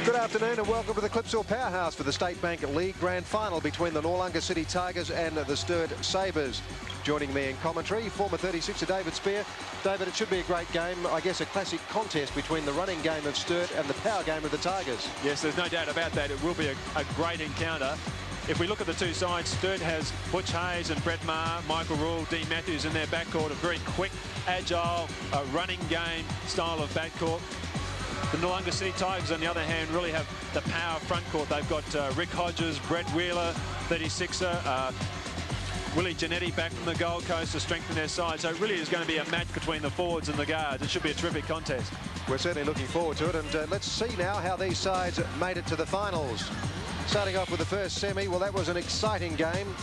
Good afternoon and welcome to the Clipsal Powerhouse for the State Bank League Grand Final between the Noarlunga City Tigers and the Sturt Sabres. Joining me in commentary, former 36er David Spear. David, it should be a great game. I guess a classic contest between the running game of Sturt and the power game of the Tigers. Yes, there's no doubt about that. It will be a great encounter. If we look at the two sides, Sturt has Butch Hayes and Brett Maher, Michael Rule, Dean Matthews in their backcourt. A very quick, agile, running game style of backcourt. The Noarlunga City Tigers, on the other hand, really have the power front court. They've got Rick Hodges, Brett Wheeler, 36er, Willie Giannetti back from the Gold Coast to strengthen their side. So it really is going to be a match between the forwards and the guards. It should be a terrific contest. We're certainly looking forward to it, and let's see now how these sides made it to the finals. Starting off with the first semi, well, that was an exciting game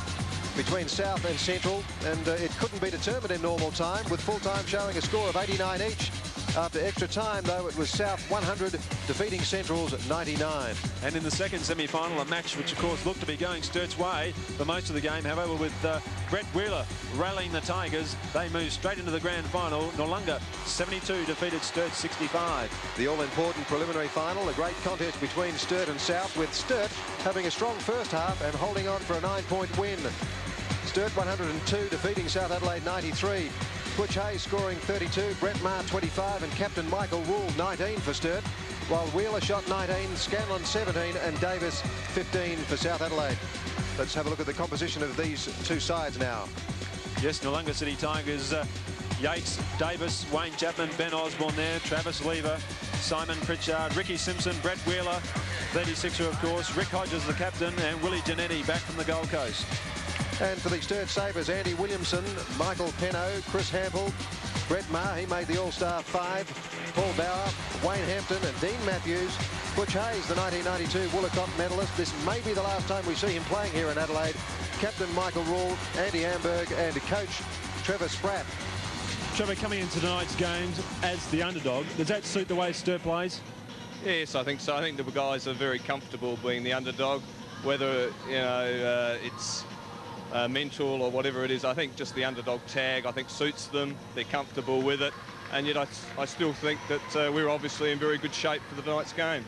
between South and Central, and it couldn't be determined in normal time, with full time showing a score of 89 each. After extra time, though, it was South 100 defeating Central's 99. And in the second semi-final, a match which, of course, looked to be going Sturt's way for most of the game. However, with Brett Wheeler rallying the Tigers, they moved straight into the grand final. Noarlunga 72 defeated Sturt 65. The all-important preliminary final, a great contest between Sturt and South, with Sturt having a strong first half and holding on for a 9-point win. Sturt 102 defeating South Adelaide 93. Butch Hayes scoring 32, Brett Maher 25 and captain Michael Rule 19 for Sturt, while Wheeler shot 19, Scanlon 17 and Davis 15 for South Adelaide. Let's have a look at the composition of these two sides now. Yes, Noarlunga City Tigers, Yates, Davis, Wayne Chapman, Ben Osborne there, Travis Lever, Simon Pritchard, Ricky Simpson, Brett Wheeler, 36er of course, Rick Hodges the captain and Willie Giannetti back from the Gold Coast. And for the Sturt Sabres, Andy Williamson, Michael Penno, Chris Hampel, Brett Maher, he made the All-Star 5, Paul Bauer, Wayne Hampton and Dean Matthews, Butch Hayes, the 1992 Wollacott medalist. This may be the last time we see him playing here in Adelaide. Captain Michael Rule, Andy Amberg and coach Trevor Spratt. Trevor, coming into tonight's games as the underdog, does that suit the way Sturt plays? Yes, I think so. I think the guys are very comfortable being the underdog, whether it's mental or whatever it is. I think just the underdog tag, I think, suits them. They're comfortable with it, and yet I still think that we're obviously in very good shape for tonight's game.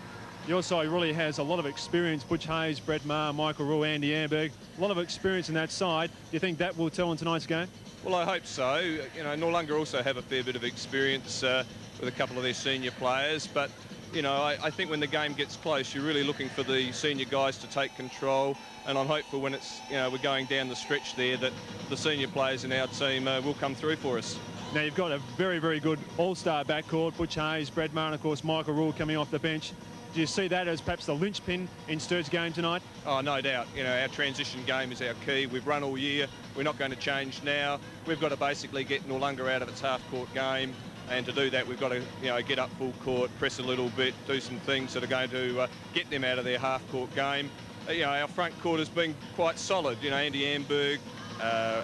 Your side really has a lot of experience. Butch Hayes, Brett Maher, Michael Rule, Andy Amberg, a lot of experience in that side. Do you think that will tell in tonight's game? Well, I hope so. You know, Noarlunga also have a fair bit of experience with a couple of their senior players, but you know, I think when the game gets close, you're really looking for the senior guys to take control, and I'm hopeful when it's, you know, we're going down the stretch there that the senior players in our team will come through for us. Now you've got a very, very good all-star backcourt, Butch Hayes, Brett Maher, and of course Michael Rule coming off the bench. Do you see that as perhaps the linchpin in Sturt's game tonight? Oh, no doubt. You know, our transition game is our key. We've run all year. We're not going to change now. We've got to basically get Noarlunga out of its half-court game. And to do that, we've got to, you know, get up full court, press a little bit, do some things that are going to get them out of their half-court game. You know, our front court has been quite solid. You know, Andy Amberg,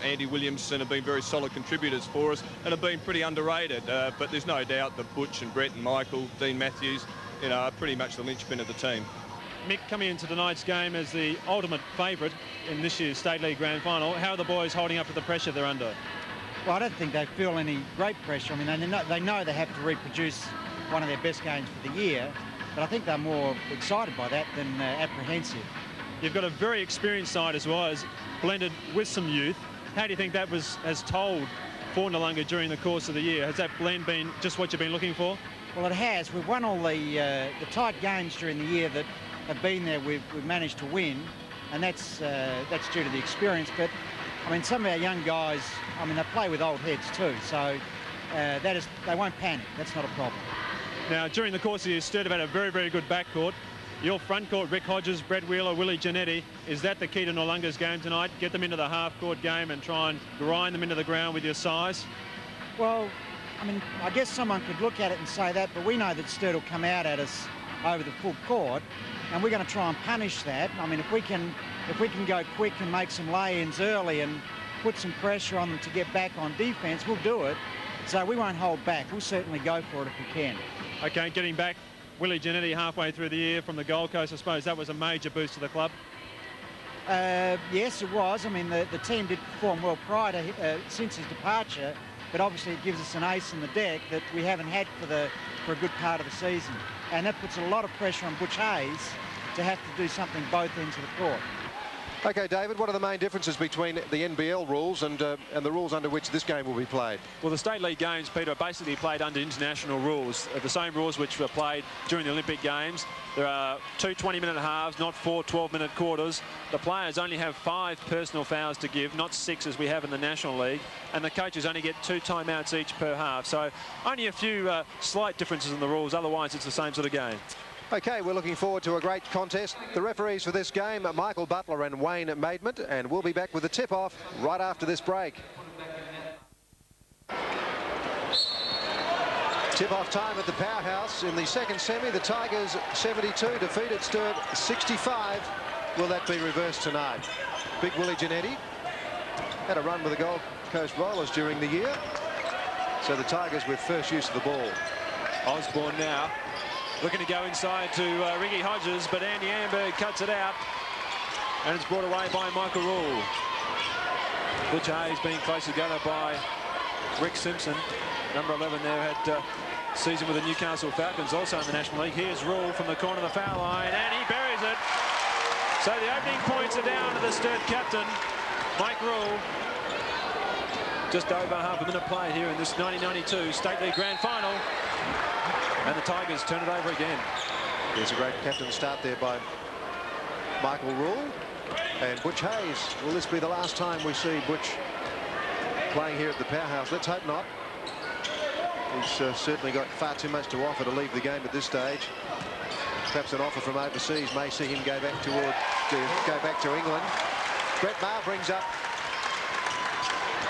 Andy Williamson have been very solid contributors for us and have been pretty underrated. But there's no doubt that Butch and Brett and Michael, Dean Matthews, you know, are pretty much the linchpin of the team. Mick, coming into tonight's game as the ultimate favourite in this year's State League Grand Final, how are the boys holding up to the pressure they're under? Well, I don't think they feel any great pressure. I mean, they know they have to reproduce one of their best games for the year, but I think they're more excited by that than apprehensive. You've got a very experienced side as well as blended with some youth. How do you think that has told for Noarlunga during the course of the year? Has that blend been just what you've been looking for? Well, it has. We've won all the tight games during the year that have been there. We've managed to win, and that's due to the experience. But I mean, some of our young guys, I mean, they play with old heads too, so they won't panic. That's not a problem. Now, during the course of the year, Sturt have had a very, very good backcourt. Your front court, Rick Hodges, Brett Wheeler, Willie Giannetti, is that the key to Noarlunga's game tonight? Get them into the half-court game and try and grind them into the ground with your size? Well, I mean, I guess someone could look at it and say that, but we know that Sturt will come out at us over the full court, and we're going to try and punish that. I mean, if we can go quick and make some lay-ins early and put some pressure on them to get back on defence, we'll do it. So we won't hold back. We'll certainly go for it if we can. Okay, getting back Willie Giannetti halfway through the year from the Gold Coast, I suppose that was a major boost to the club. Yes, it was. I mean, the team did perform well prior to since his departure, but obviously it gives us an ace in the deck that we haven't had for a good part of the season. and that puts a lot of pressure on Butch Hayes to have to do something both ends of the court. Okay, David, what are the main differences between the NBL rules and the rules under which this game will be played? Well, the State League games, Peter, are basically played under international rules. The same rules which were played during the Olympic Games. There are 2 20-minute halves, not 4 12-minute quarters. The players only have 5 personal fouls to give, not 6 as we have in the National League. And the coaches only get 2 timeouts each per half. So only a few slight differences in the rules. Otherwise, it's the same sort of game. Okay, we're looking forward to a great contest. The referees for this game are Michael Butler and Wayne Maidment, and we'll be back with the tip-off right after this break. Tip-off time at the Powerhouse. In the second semi, the Tigers 72 defeated Sturt 65. Will that be reversed tonight? Big Willie Giannetti had a run with the Gold Coast Rollers during the year. So the Tigers with first use of the ball. Osborne now looking to go inside to Ricky Hodges, but Andy Amberg cuts it out, and it's brought away by Michael Rule. Butch Hayes being close together by Rick Simpson. Number 11 there had season with the Newcastle Falcons, also in the National League. Here's Rule from the corner of the foul line, and he buries it. So the opening points are down to the Sturt captain, Mike Rule. Just over half a minute played here in this 1992 State League Grand Final. And the Tigers turn it over again. There's a great captain start there by Michael Rule. And Butch Hayes. Will this be the last time we see Butch playing here at the Powerhouse? Let's hope not. He's certainly got far too much to offer to leave the game at this stage. Perhaps an offer from overseas may see him go back to England. Brett Maher brings up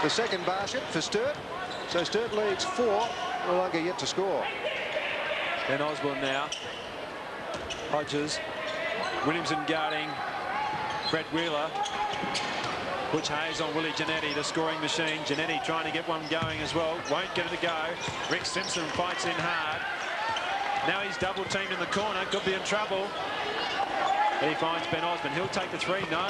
the second basket for Sturt. So Sturt leads 4. Noarlunga yet to score. Ben Osborne now. Hodges. Williamson guarding Brett Wheeler. Butch Hayes on Willie Giannetti, the scoring machine. Giannetti trying to get one going as well. Won't get it to go. Rick Simpson fights in hard. Now he's double teamed in the corner. Could be in trouble. He finds Ben Osborne. He'll take the 3. No.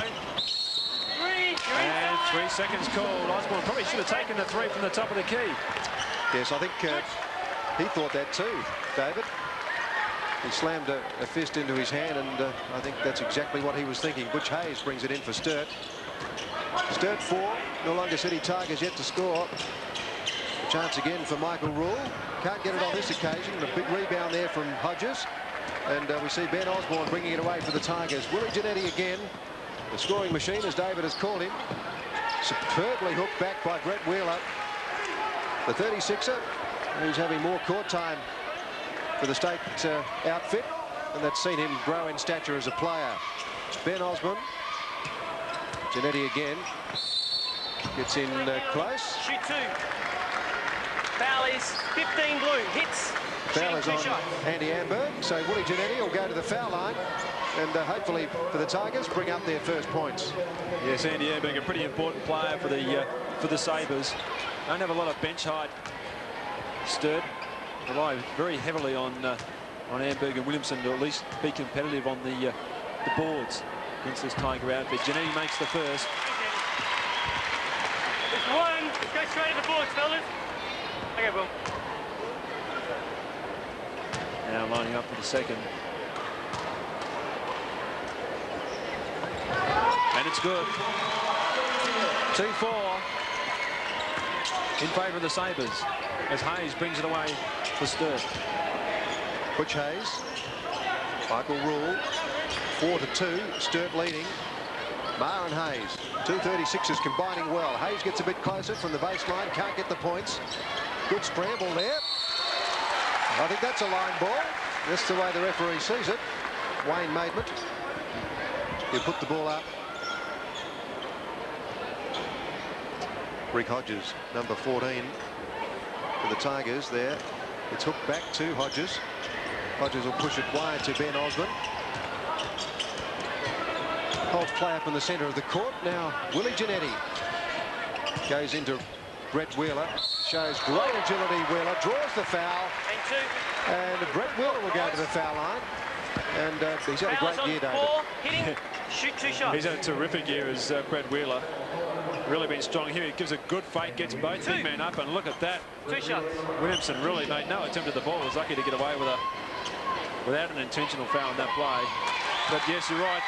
And 3 seconds called. Osborne probably should have taken the 3 from the top of the key. Yes, I think he thought that too, David. He slammed a fist into his hand, and I think that's exactly what he was thinking. Butch Hayes brings it in for Sturt. Sturt 4, Noarlunga City Tigers yet to score. A chance again for Michael Rule. Can't get it on this occasion. A big rebound there from Hodges. And we see Ben Osborne bringing it away for the Tigers. Willie Giannetti again. The scoring machine, as David has called him. Superbly hooked back by Brett Wheeler. The 36er. He's having more court time for the state outfit, and that's seen him grow in stature as a player. Ben Osborne. Giannetti again. Gets in close. Shoot 2. Foul is 15 blue. Hits. Foul is on Andy Amberg. So Willie Giannetti will go to the foul line, and hopefully for the Tigers bring up their first points. Yes, Andy Amberg, a pretty important player for the Sabres. Don't have a lot of bench height. Sturt rely very heavily on Amberg and Williamson to at least be competitive on the boards against this Tiger outfit. Giannetti makes the first. It's 1. Let's go straight to the boards, fellas. Okay, Will. Now lining up for the second. And it's good. 2-4 in favour of the Sabres as Hayes brings it away for Sturt. Butch Hayes. Michael Rule. 4-2. Sturt leading. Maher and Hayes. 236ers combining well. Hayes gets a bit closer from the baseline. Can't get the points. Good scramble there. I think that's a line ball. That's the way the referee sees it. Wayne Maidment. He'll put the ball up. Rick Hodges, number 14 for the Tigers there. It's hooked back to Hodges. Hodges will push it wide to Ben Osborne. Holds play up in the centre of the court. Now Willie Giannetti goes into Brett Wheeler. Shows great agility. Wheeler draws the foul. And Brett Wheeler will go to the foul line. And he's had a great year, David. Hitting. Shoot 2 shots. He's had a terrific year as Brett Wheeler. Really been strong here. He gives a good fake, gets both big men up, and look at that. 2 shots. Williamson really made no attempt at the ball. Was lucky to get away with without an intentional foul in that play. But yes, you're right.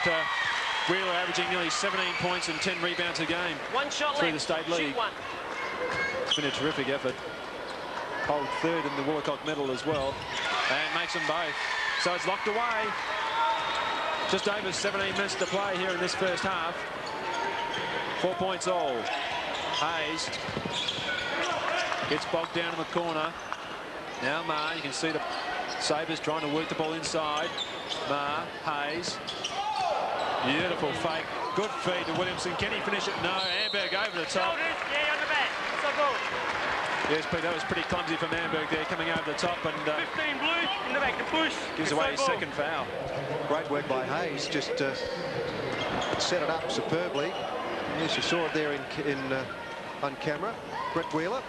Wheeler averaging nearly 17 points and 10 rebounds a game through the state league. Shoot one. It's been a terrific effort. Hold third in the Wollacott medal as well, and makes them both. So it's locked away. Just over 17 minutes to play here in this first half. 4 points all. Hayes gets bogged down in the corner. Now Maher, you can see the Sabres trying to work the ball inside. Maher, Hayes. Beautiful fake. Good feed to Williamson. Can he finish it? No. Amberg over the top. Yeah, on the back. So good. Yes, Pete, that was pretty clumsy from Amberg there, coming over the top, and 15 blue in the back to push. gives away his second foul. Great work by Hayes. Just set it up superbly. Yes, you saw it there on camera. Brett Wheeler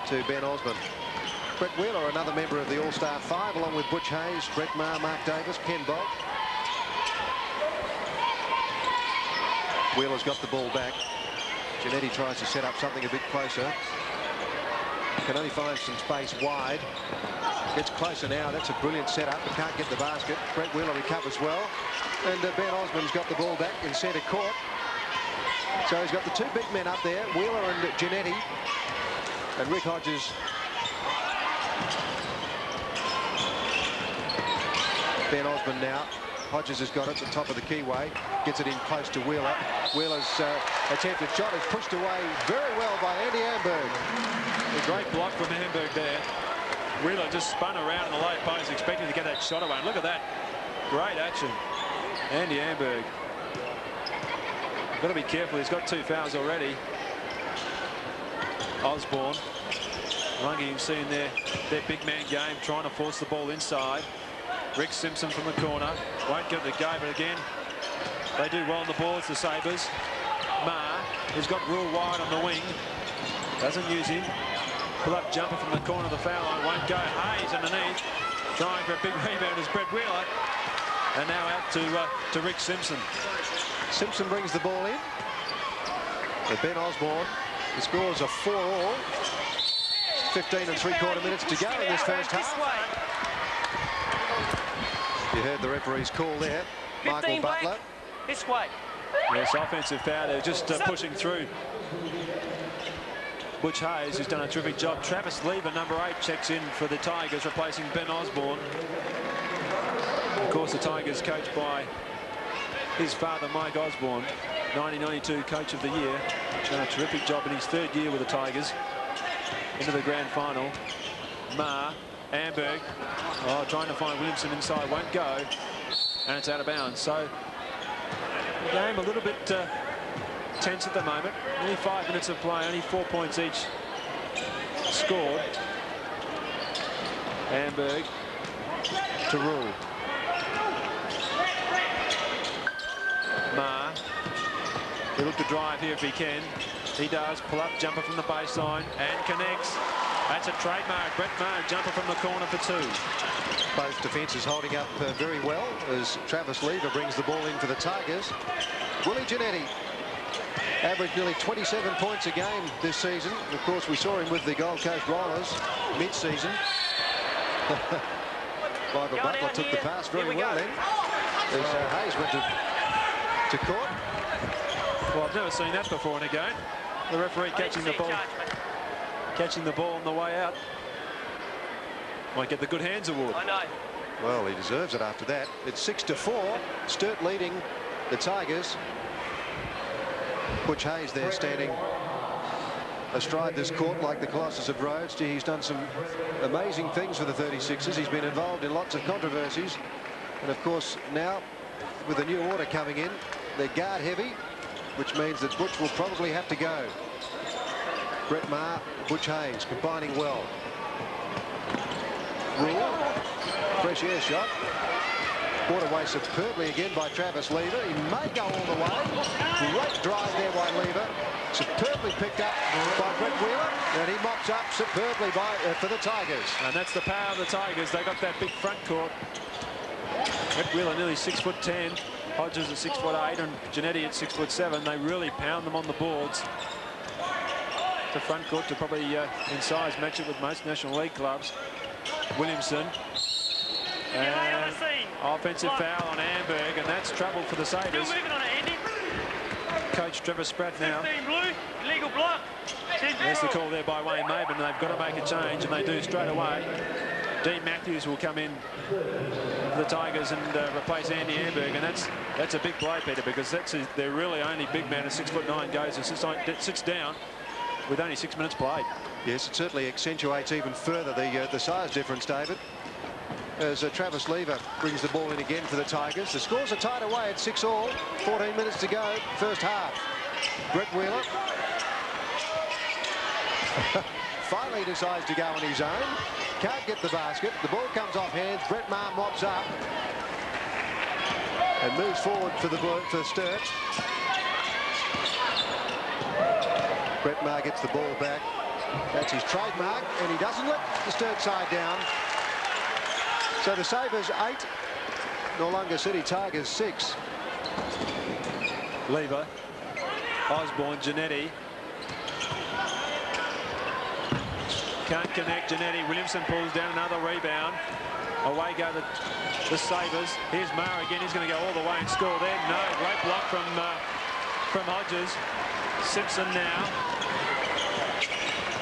to Ben Osborne. Brett Wheeler, another member of the All-Star 5, along with Butch Hayes, Brett Maher, Mark Davis, Ken Bogg. Wheeler's got the ball back. Giannetti tries to set up something a bit closer. Can only find some space wide. Gets closer now. That's a brilliant setup, but can't get the basket. Brett Wheeler recovers well. And Ben Osborne's got the ball back in centre court. So he's got the two big men up there, Wheeler and Giannetti. And Rick Hodges. Ben Osborne now. Hodges has got it at the top of the keyway. Gets it in close to Wheeler. Wheeler's attempted shot is pushed away very well by Andy Amberg. A great block from Amberg there. Wheeler just spun around in the low post, expecting to get that shot away. And look at that. Great action. Andy Amberg. Got to be careful. He's got 2 fouls already. Osborne. Lungi, you can see in their big man game, trying to force the ball inside. Rick Simpson from the corner. Won't get the go, but again, they do well on the boards, the Sabres. Maher, who's got Rule wide on the wing. Doesn't use him. Pull-up jumper from the corner of the foul line. Won't go. Hayes underneath. Trying for a big rebound is Brett Wheeler. And now out to Rick Simpson. Simpson brings the ball in. And Ben Osborne, the scores are 4-all. 15 3/4 minutes to go in this first half. You heard the referee's call there. Michael Butler. This way. Yes, offensive foul. They're just pushing through. Butch Hayes, who's done a terrific job. Travis Lever, number 8, checks in for the Tigers, replacing Ben Osborne. Of course, the Tigers coached by his father, Mike Osborne, 1992 Coach of the Year. Done a terrific job in his 3rd year with the Tigers. Into the grand final. Maher, Amberg, trying to find Williamson inside, won't go, and it's out of bounds. So the game a little bit tense at the moment. Only 5 minutes of play, only 4 points each scored. Amberg to Rule. Maher, he'll look to drive here if he can. He does. Pull up jumper from the baseline and connects. That's a trademark. Brett Maher, jumper from the corner for 2. Both defences holding up very well as Travis Lever brings the ball in for the Tigers. Willie Giannetti averaged nearly 27 points a game this season. Of course, we saw him with the Gold Coast Rollers mid-season. Michael Butler took the pass very well then. As Hayes went to court. Well, I've never seen that before in a game. The referee catching the ball on the way out. Might get the good hands award. I know. Well, he deserves it after that. It's 6-4. Sturt leading the Tigers. Butch Hayes there standing astride this court like the Colossus of Rhodes. Gee, he's done some amazing things for the 36ers. He's been involved in lots of controversies. And of course, now with the new order coming in, they're guard heavy, which means that Butch will probably have to go. Brett Maher, Butch Hayes combining well. Rule, fresh air shot. Brought away superbly again by Travis Lever. He may go all the way. Great drive there by Lever. Superbly picked up by Brett Wheeler. And he mops up superbly for the Tigers. And that's the power of the Tigers. They got that big front court. Brett Wheeler nearly 6'10". Hodges at 6'8", and Giannetti at 6'7". They really pound them on the boards. The front court to probably in size match it with most National League clubs. Williamson You're late on the scene. Offensive foul on Amberg, and that's trouble for the Still Sabres. moving on it, Andy. Coach Trevor Spratt now. 15 blue, illegal block. There's the call there by Wayne Maben. They've got to make a change, and they do straight away. Dean Matthews will come in for the Tigers and replace Andy Amberg, and that's a big blow, Peter, because they're really only big man at 6'9" goes and sits down with only 6 minutes played. Yes, it certainly accentuates even further the size difference, David. As Travis Lever brings the ball in again for the Tigers. The scores are tied away at 6-all. 14 minutes to go, first half. Brett Wheeler finally decides to go on his own. Can't get the basket. The ball comes off hands. Brett Maher mobs up and moves forward for Sturt. Brett Maher gets the ball back. That's his trademark, and he doesn't let the Sturt side down. So the Sabres 8, Noarlunga City Tigers 6. Lever, Osborne, Giannetti. Can't connect. Giannetti. Williamson pulls down another rebound. Away go the Sabres. Here's Maher again. He's going to go all the way and score there. No, great block from Hodges. Simpson now.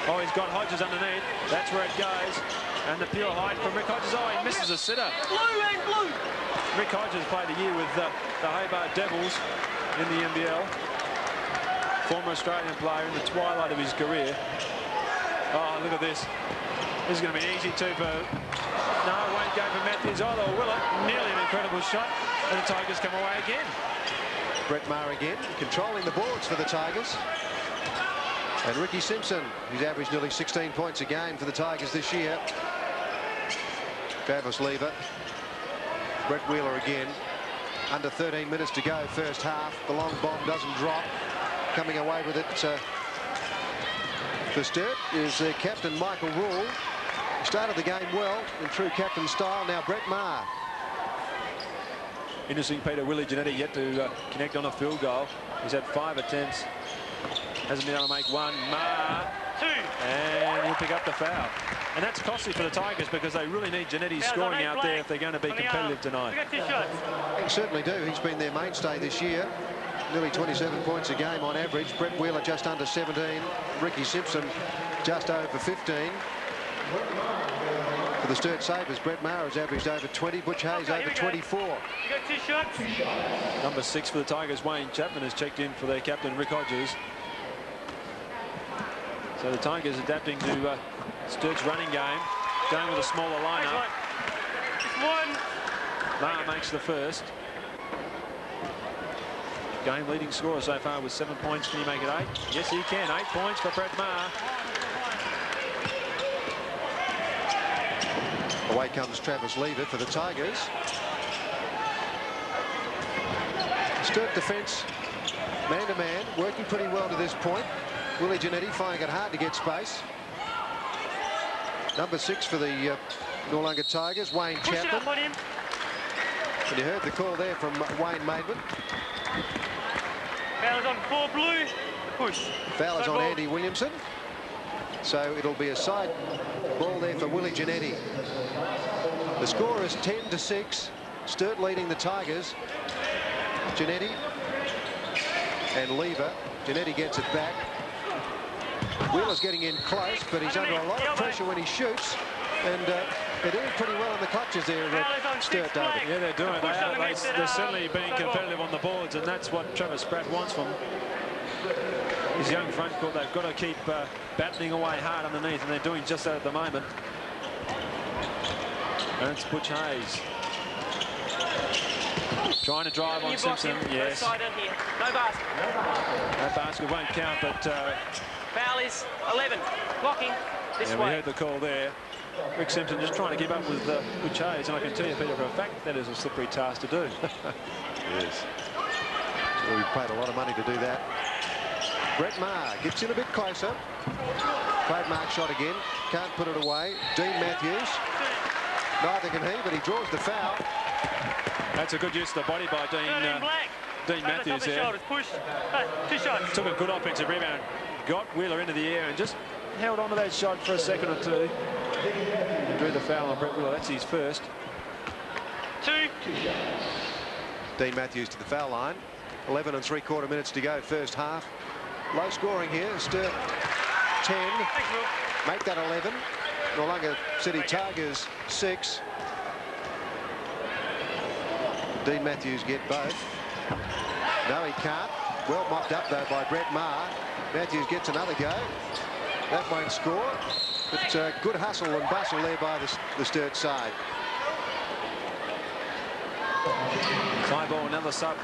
Oh, he's got Hodges underneath. That's where it goes. And the pure height from Rick Hodges. Oh, he misses a sitter. Blue and blue. Rick Hodges played a year with the Hobart Devils in the NBL. Former Australian player in the twilight of his career. Oh, look at this. This is going to be an easy two for... No, it won't go for Matthews either, or will it? Nearly an incredible shot. And the Tigers come away again. Brett Maher again, controlling the boards for the Tigers. And Ricky Simpson, who's averaged nearly 16 points a game for the Tigers this year. Travis Lever. Brett Wheeler again. Under 13 minutes to go, first half. The long bomb doesn't drop. Coming away with it for Sturt is captain Michael Rule. Started the game well in true captain style. Now Brett Maher. Interesting, Peter. Willie Giannetti yet to connect on a field goal. He's had 5 attempts. Hasn't been able to make one. Maher. 2. And he'll pick up the foul. And that's costly for the Tigers because they really need Giannetti scoring out there if they're going to be competitive tonight. We got 2 shots. They certainly do. He's been their mainstay this year. Nearly 27 points a game on average. Brett Wheeler just under 17. Ricky Simpson just over 15. For the Sturt Sabres, Brett Maher has averaged over 20. Butch Hayes over 24. You got 2 shots. Number 6 for the Tigers, Wayne Chapman, has checked in for their captain, Rick Hodges. So the Tigers adapting to Sturt's running game, going with a smaller lineup. Just 1. Maher makes the first. Game leading scorer so far with 7 points. Can he make it 8? Yes, he can. 8 points for Brett Maher. Away comes Travis Lever for the Tigers. Sturt defence, man-to-man, working pretty well to this point. Willie Giannetti finding it hard to get space. Number 6 for the Noarlunga Tigers, Wayne Push it Chapman. up on him. And you heard the call there from Wayne Maben. Foul is on 4 blue. Push. Foul is Side on ball. Andy Williamson. So it'll be a side ball there for Willie Giannetti. The score is 10-6. Sturt leading the Tigers. Giannetti and Lever. Giannetti gets it back. Wheeler's getting in close, but he's under a lot of pressure when he shoots. And they're doing pretty well in the clutches there at Sturt, David. Yeah, they're doing it. They're certainly being competitive on the boards, and that's what Trevor Spratt wants from his young front court. They've got to keep battling away hard underneath, and they're doing just that at the moment. And it's Butch Hayes. Trying to drive on Simpson. Yes. Side in here. No basket. That basket won't count, but... Foul is 11. Blocking this yeah, way. we heard the call there. Rick Simpson just trying to keep up with Butch Hayes, and I can tell you, Peter, for a fact that is a slippery task to do. Yes. Well, we've paid a lot of money to do that. Brett Maher gets in a bit closer. Trademark shot again. Can't put it away. Dean Matthews. Neither can he, but he draws the foul. That's a good use of the body by Dean Matthews there. Push. 2 shots. Took a good offensive rebound. Got Wheeler into the air and just held on to that shot for a second or two. Drew the foul on Brett Wheeler. That's his first. Dean Matthews to the foul line. 11 3/4 minutes to go, first half. Low scoring here. Sturt 10. Make that 11. Noarlunga City Tigers 6. Dean Matthews get both. No, he can't. Well mopped up though by Brett Maher. Matthews gets another go. That won't score. But good hustle and bustle there by the Sturt side. High ball, another sub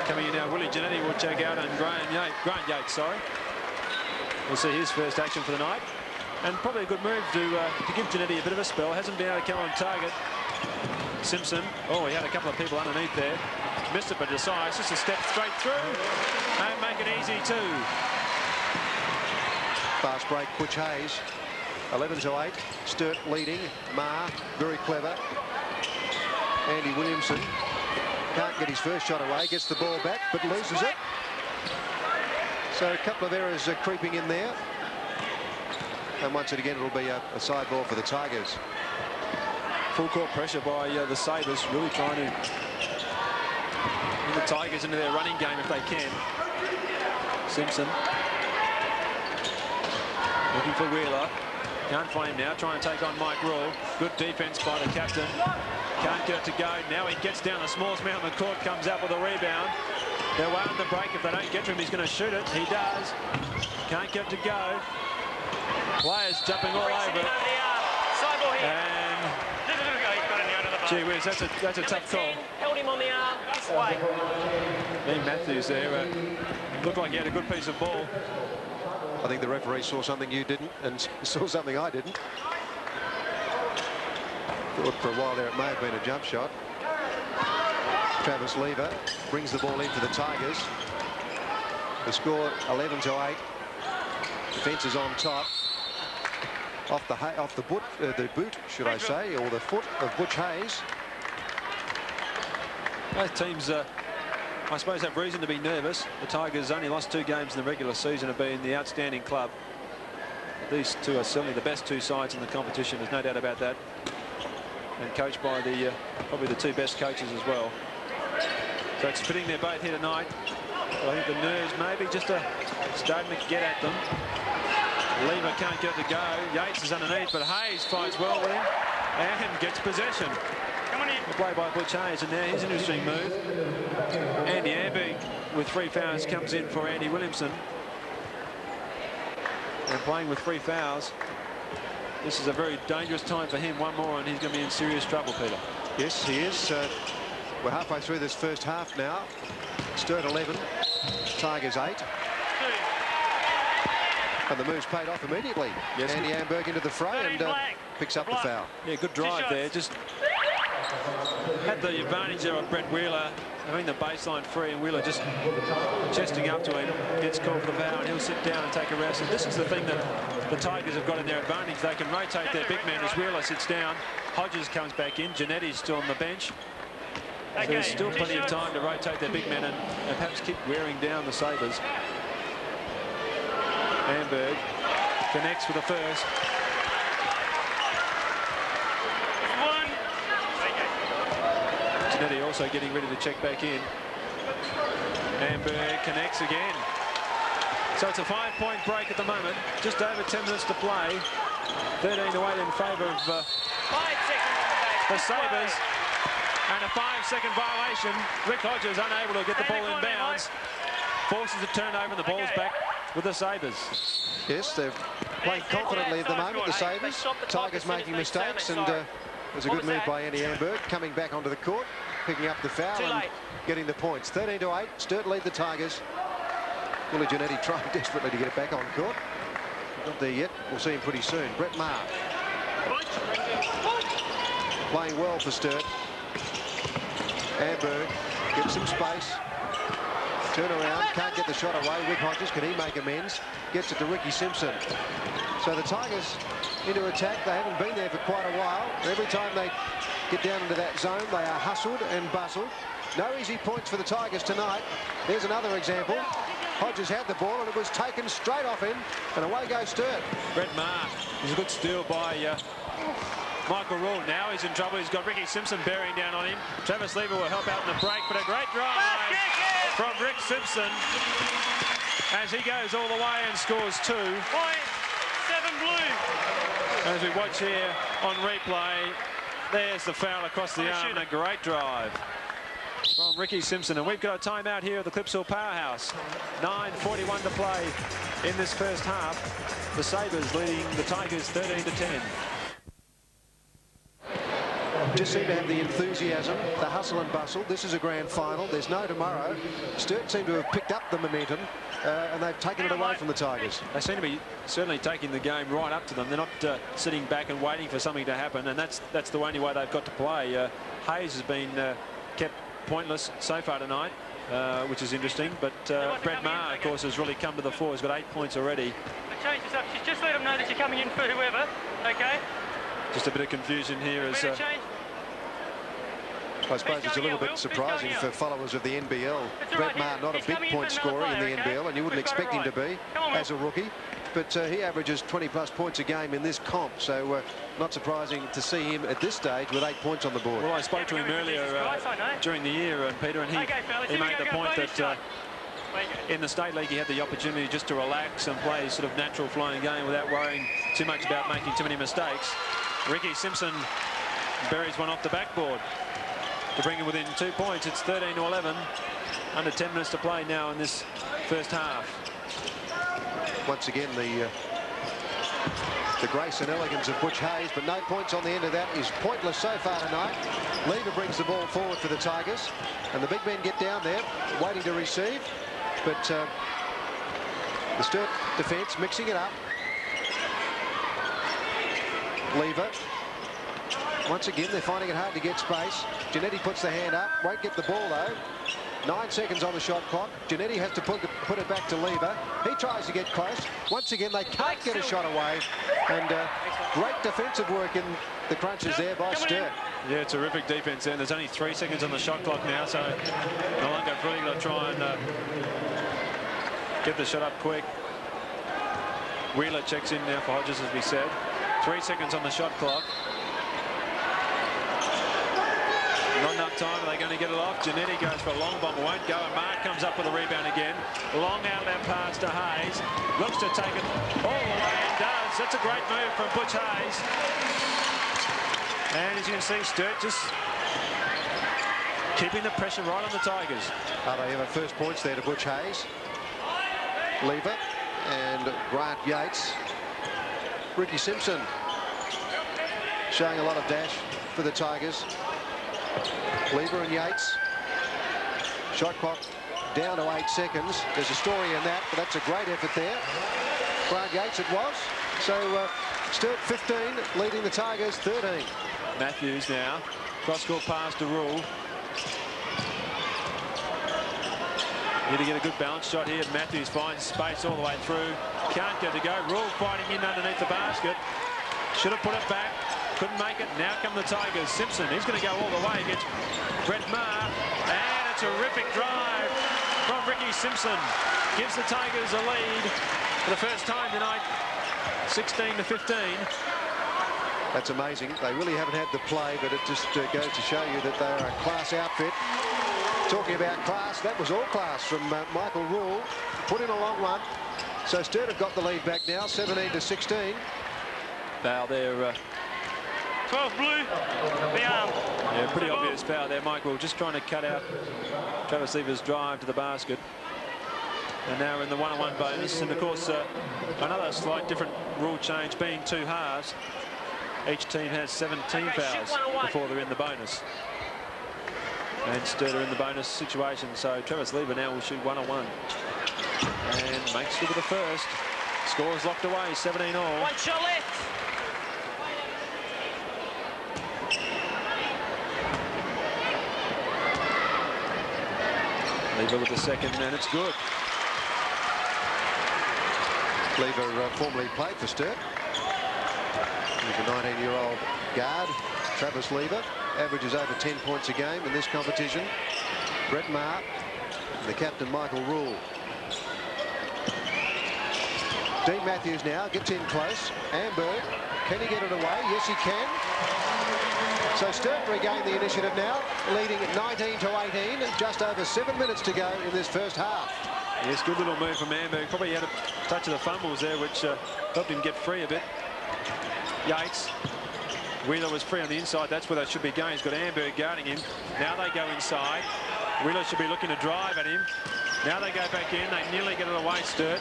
coming in now. Willie Giannetti will check out, and Grant Yates, sorry. We'll see his first action for the night. And probably a good move to give Giannetti a bit of a spell. Hasn't been able to come on target. Simpson, oh, he had a couple of people underneath there. Missed it, but decides just to step straight through and make it easy too. Fast break, Butch Hayes. 11 8. Sturt leading. Maher, very clever. Andy Williamson can't get his first shot away. Gets the ball back, but loses it. So a couple of errors creeping in there. And once again, it'll be a side ball for the Tigers. Full court pressure by the Sabres, really trying to get the Tigers into their running game if they can. Simpson looking for Wheeler. Can't find him now. Trying to take on Mike Rule. Good defense by the captain. Can't get it to go. Now he gets down the smallest man on the court, comes up with a rebound. They're waiting the break. If they don't get to him, he's going to shoot it. He does. Can't get it to go. Players jumping all over it. And gee whiz, that's a tough call. Held him on the arm this way. Dean Matthews there looked like he had a good piece of ball. I think the referee saw something you didn't and saw something I didn't. Thought for a while there it may have been a jump shot. Travis Lever brings the ball in for the Tigers. The score 11 8. Defence is on top. Off the boot, should I say, or the foot of Butch Hayes. Both teams, I suppose, have reason to be nervous. The Tigers only lost 2 games in the regular season, have been the outstanding club. These two are certainly the best 2 sides in the competition, there's no doubt about that. And coached by the probably the 2 best coaches as well. So it's fitting they're both here tonight. But I think the nerves maybe just starting to get at them. Lever can't get it to go. Yates is underneath, but Hayes fights well with him and gets possession. The play by Butch Hayes, and now here's an interesting move. Andy Amberg with 3 fouls comes in for Andy Williamson. And playing with 3 fouls, this is a very dangerous time for him. One more and he's going to be in serious trouble, Peter. Yes, he is. We're halfway through this first half now. Sturt 11, Tigers 8. And the move's paid off immediately. Yes, Andy Amberg into the fray and picks up the foul. Yeah, good drive there. Just had the advantage there of Brett Wheeler having the baseline free, and Wheeler just chesting up to him, gets called for the foul, and he'll sit down and take a rest. And this is the thing that the Tigers have got in their advantage. They can rotate their big man as Wheeler sits down. Hodges comes back in. Giannetti's still on the bench. So there's still plenty of time to rotate their big men and perhaps keep wearing down the Sabres. Amberg connects for the first. Giannetti also getting ready to check back in. Amberg connects again. So it's a 5-point break at the moment. Just over 10 minutes to play. 13 to 8 in favour of the Sabres. And a 5-second violation. Rick Hodges unable to get the ball in bounds. Forces a turnover and the ball's back with the Sabres. Yes, they're playing confidently at the moment, the Sabres. Tigers making mistakes, and there's a good move by Andy Amberg coming back onto the court, picking up the foul and getting the points. 13 to 8. Sturt lead the Tigers. Willie Giannetti trying desperately to get it back on court. Not there yet. We'll see him pretty soon. Brett Maher playing well for Sturt. Amberg gets some space. Turn around, can't get the shot away. Rick Hodges, can he make amends? Gets it to Ricky Simpson. So the Tigers into attack. They haven't been there for quite a while. Every time they get down into that zone, they are hustled and bustled. No easy points for the Tigers tonight. There's another example. Hodges had the ball and it was taken straight off him, and away goes Sturt. Brett Maher is a good steal by Michael Rule now he's in trouble. He's got Ricky Simpson bearing down on him. Travis Lever will help out in the break, but a great drive from Rick Simpson as he goes all the way and scores 2. 7 blue. As we watch here on replay, there's the foul across the arm and a great drive from Ricky Simpson. And we've got a timeout here at the Clipsal Powerhouse. 9:41 to play in this first half. The Sabres leading the Tigers 13-10. Just seem to have the enthusiasm, the hustle and bustle. This is a grand final. There's no tomorrow. Sturt seem to have picked up the momentum and they've taken it away from the Tigers. They seem to be certainly taking the game right up to them. They're not sitting back and waiting for something to happen, and that's the only way they've got to play. Hayes has been kept pointless so far tonight, which is interesting. But Brett Maher, of course, has really come to the fore. He's got 8 points already. The change is up. She's just let them know that you're coming in for whoever. Okay. Just a bit of confusion here as I suppose it's a little bit surprising for followers of the NBL. Brett Maher, not a big point scorer in the NBL, and you wouldn't expect him to be as a rookie. But he averages 20+ points a game in this comp, so not surprising to see him at this stage with 8 points on the board. Well, I spoke to him earlier during the year, Peter, and he made the point that in the State League he had the opportunity just to relax and play his sort of natural flowing game without worrying too much about making too many mistakes. Ricky Simpson buries one off the backboard to bring him within 2 points. It's 13-11. Under 10 minutes to play now in this first half. Once again, the grace and elegance of Butch Hayes, but no points on the end of that is pointless so far tonight. Lever brings the ball forward for the Tigers, and the big men get down there, waiting to receive. But the Sturt defence mixing it up. Lever. Once again, they're finding it hard to get space. Giannetti puts the hand up, won't get the ball though. 9 seconds on the shot clock. Giannetti has to put it back to Lever. He tries to get close. Once again, they can't get a shot away. And great defensive work in the crunches there by Sturt. Yeah, terrific defense there. There's only 3 seconds on the shot clock now, so Noarlunga really got to try and get the shot up quick. Wheeler checks in now for Hodges, as we said. 3 seconds on the shot clock. Not enough time. Are they going to get it off? Giannetti goes for a long bomb. Won't go. And Mark comes up with a rebound again. Long out of that pass to Hayes. Looks to take it all the way and does. That's a great move from Butch Hayes. And as you can see, Sturt just keeping the pressure right on the Tigers. They have a first points there to Butch Hayes. Lever and Grant Yates. Ricky Simpson showing a lot of dash for the Tigers. Lever and Yates. Shot clock down to 8 seconds. There's a story in that, but that's a great effort there. Grant Yates it was. So Sturt 15, leading the Tigers 13. Matthews now. Cross-court pass to Rule. Need to get a good balance shot here. Matthews finds space all the way through. Can't get to go. Rule fighting in underneath the basket. Should have put it back. Couldn't make it. Now come the Tigers. Simpson, he's going to go all the way against Brett Maher. And a terrific drive from Ricky Simpson. Gives the Tigers a lead for the first time tonight, 16-15. That's amazing. They really haven't had the play, but it just goes to show you that they're a class outfit. Talking about class, that was all class from Michael Rule. Put in a long one. So Sturt have got the lead back now, 17-16. Foul there. 12 blue. The arm. Yeah, pretty obvious foul there, Michael. Just trying to cut out Travis Lever's drive to the basket. And now we're in the 1-on-1 bonus. And of course, another slight different rule change, being 2 halves. Each team has 17 fouls before they're in the bonus. And Sturt are in the bonus situation, so Travis Lever now will shoot 1-on-1. And makes good with the first. Score is locked away, 17 all. 1 shot left. Lever with the second, and it's good. Lever formerly played for Sturt. He's a 19-year-old guard, Travis Lever. Averages over 10 points a game in this competition. Brett Maher and the captain Michael Rule. Dean Matthews now gets in close. Amberg, can he get it away? Yes, he can. So Sturt regain the initiative now, leading at 19-18, just over 7 minutes to go in this first half. Yes, good little move from Amberg. Probably had a touch of the fumbles there, which helped him get free a bit. Yates. Wheeler was free on the inside. That's where they should be going. He's got Amberg guarding him. Now they go inside. Wheeler should be looking to drive at him. Now they go back in. They nearly get it away, Sturt.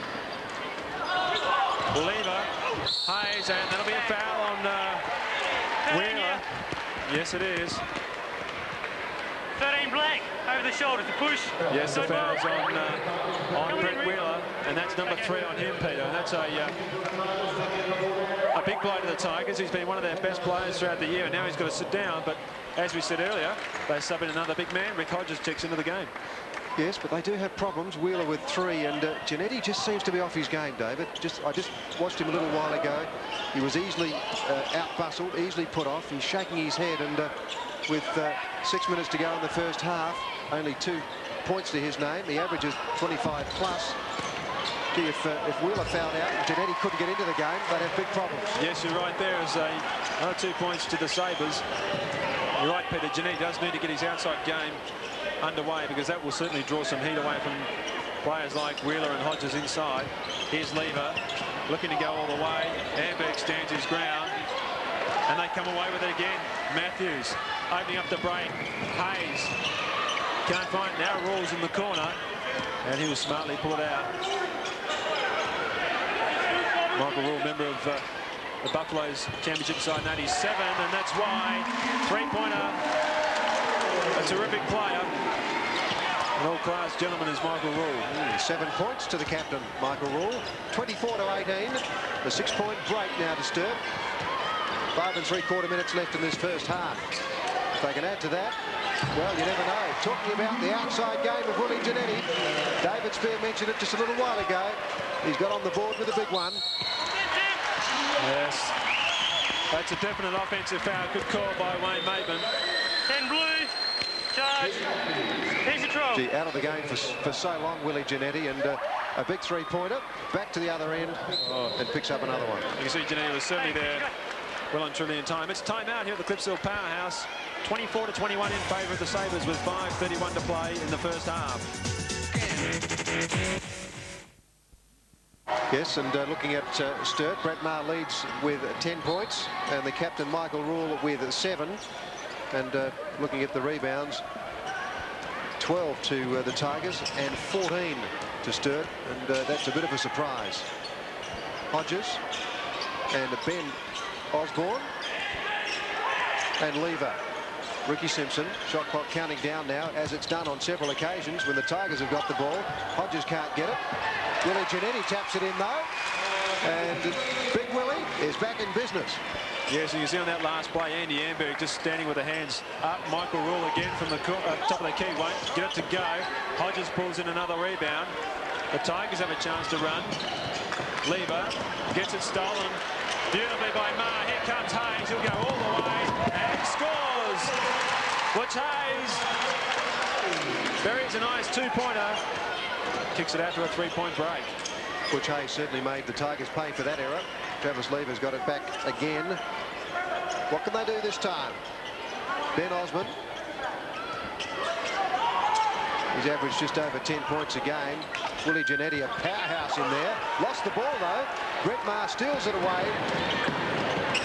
Lever, Hayes, and that'll be a foul on Wheeler. Yes, it is. 13 black over the shoulder to push. Yes, the foul's on Brett Wheeler, and that's number 3 on him, Peter. And that's a big blow to the Tigers. He's been one of their best players throughout the year, and now he's got to sit down. But as we said earlier, they sub in another big man. Rick Hodges checks into the game. Yes, but they do have problems. Wheeler with 3, and Giannetti just seems to be off his game, David. I just watched him a little while ago. He was easily out-bustled, easily put off. He's shaking his head, and with 6 minutes to go in the first half, only 2 points to his name. He averages 25 plus. Gee, if Wheeler fouled out and Giannetti couldn't get into the game, they'd have big problems. Yes, you're right. There is another 2 points to the Sabres. You're right, Peter. Giannetti does need to get his outside game underway, because that will certainly draw some heat away from players like Wheeler and Hodges inside. Here's Lever looking to go all the way. Amberg stands his ground, and they come away with it again. Matthews opening up the break. Hayes can't find it now. Rawls in the corner, and he will smartly pull it out. Michael Rawls, member of the Buffaloes championship side in '87, and that's why three-pointer. A terrific player. An all-class gentleman is Michael Rawls. 7 points to the captain, Michael Rawls. 24-18. The 6-point break now to Sturt. 5 3/4 minutes left in this first half. If they can add to that, well, you never know. Talking about the outside game of Willie Giannetti. David Spear mentioned it just a little while ago. He's got on the board with a big one. Yes. That's a definite offensive foul. Good call by Wayne Maidman. 10 blue. Charge. Here's your throw. Gee, out of the game for so long, Willie Giannetti, and a big 3-pointer. Back to the other end and picks up another one. You can see Giannetti was certainly there well and truly in time. It's time out here at the Clipsville Powerhouse. 24-21 in favour of the Sabres with 5:31 to play in the first half. Yes, and looking at Sturt, Brett Maher leads with 10 points, and the captain Michael Rawls with 7. And looking at the rebounds, 12 to the Tigers and 14 to Sturt, and that's a bit of a surprise. Hodges and Ben Osborne and Lever. Ricky Simpson, shot clock counting down now, as it's done on several occasions when the Tigers have got the ball. Hodges can't get it. Willie Giannetti taps it in though, and Big Willie is back in business. Yes, you can see on that last play, Andy Amberg just standing with the hands up. Michael Rawls again from the top of the key, won't get it to go. Hodges pulls in another rebound. The Tigers have a chance to run. Lever gets it stolen beautifully by Maher. Here comes Hayes. He'll go all the way and scores. Butch Hayes buries a nice 2-pointer. Kicks it after a 3-point break. Butch Hayes certainly made the Tigers pay for that error. Travis Lever's got it back again. What can they do this time? Ben Osmond. He's averaged just over 10 points a game. Willie Giannetti, a powerhouse in there. Lost the ball though. Brett Maher steals it away.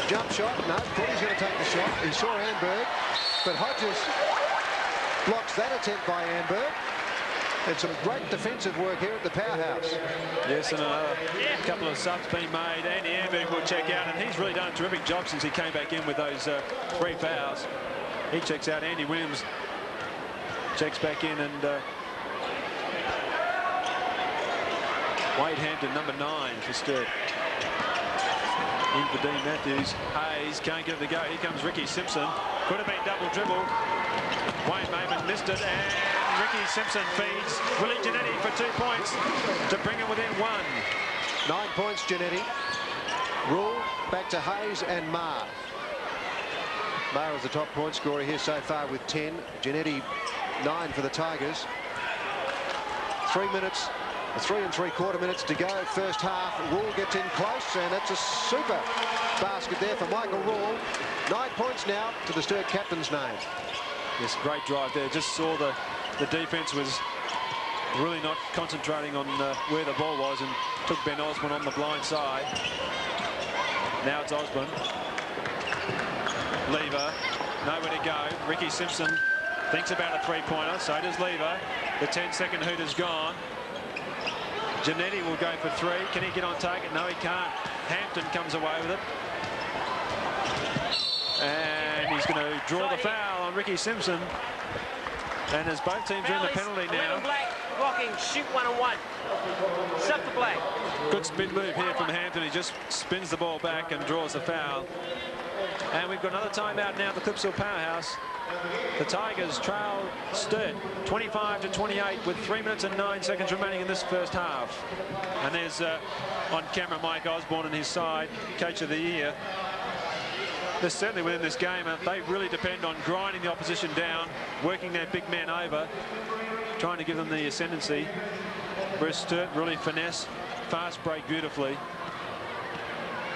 Jump shot. No, thought he's going to take the shot. He saw Amberg, but Hodges blocks that attempt by Amberg. And some great defensive work here at the Powerhouse. Yes, and a couple of subs being made. Andy Amberg will check out, and he's really done a terrific job since he came back in with those 3 fouls. He checks out. Andy Williams checks back in, and Wade Hampton, number 9 for Sturt. In for Dean Matthews. Hayes can't get it to go. Here comes Ricky Simpson. Could have been double dribble. Wayne Maidman missed it, and Ricky Simpson feeds Willie Giannetti for 2 points to bring him within 1. 9 points, Giannetti. Rawls back to Hayes and Maher. Maher is the top point scorer here so far with 10. Giannetti 9 for the Tigers. 3 minutes 3 3/4 minutes to go. First half. Rule gets in close, and it's a super basket there for Michael Rule. 9 points now to the Sturt captain's name. Yes, great drive there. Just saw the defence was really not concentrating on where the ball was, and took Ben Osborne on the blind side. Now it's Osborne. Lever, nowhere to go. Ricky Simpson thinks about a three-pointer, so does Lever. The 10-second hoot is gone. Giannetti will go for 3. Can he get on target? No, he can't. Hampton comes away with it. And he's going to draw the foul on Ricky Simpson. And as both teams are in the penalty now. Black, blocking, shoot 1-on-1. Sub to Black. Good spin move here from Hampton. He just spins the ball back and draws the foul. And we've got another timeout now at the Clipsal Powerhouse. The Tigers trail Sturt 25-28 with 3 minutes and 9 seconds remaining in this first half. And there's on camera Mike Osborne and his side, coach of the year. They're certainly within this game, and they really depend on grinding the opposition down, working their big men over, trying to give them the ascendancy. Whereas Sturt really finesse, fast break beautifully.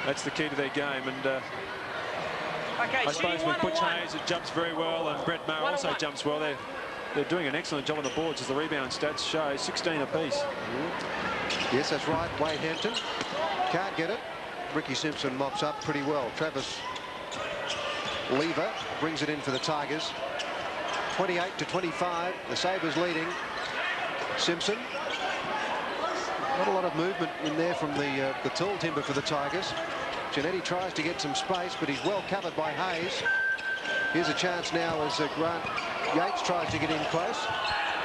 That's the key to their game. And I suppose with Butch Hayes, it jumps very well, and Brett Maher also jumps well. They're doing an excellent job on the boards, as the rebound stats show, 16 apiece. Yes, that's right. Wade Hampton can't get it. Ricky Simpson mops up pretty well. Travis Lever brings it in for the Tigers. 28-25. The Sabres leading. Simpson. Not a lot of movement in there from the tall timber for the Tigers. Giannetti tries to get some space, but he's well covered by Hayes. Here's a chance now as Grant Yates tries to get in close.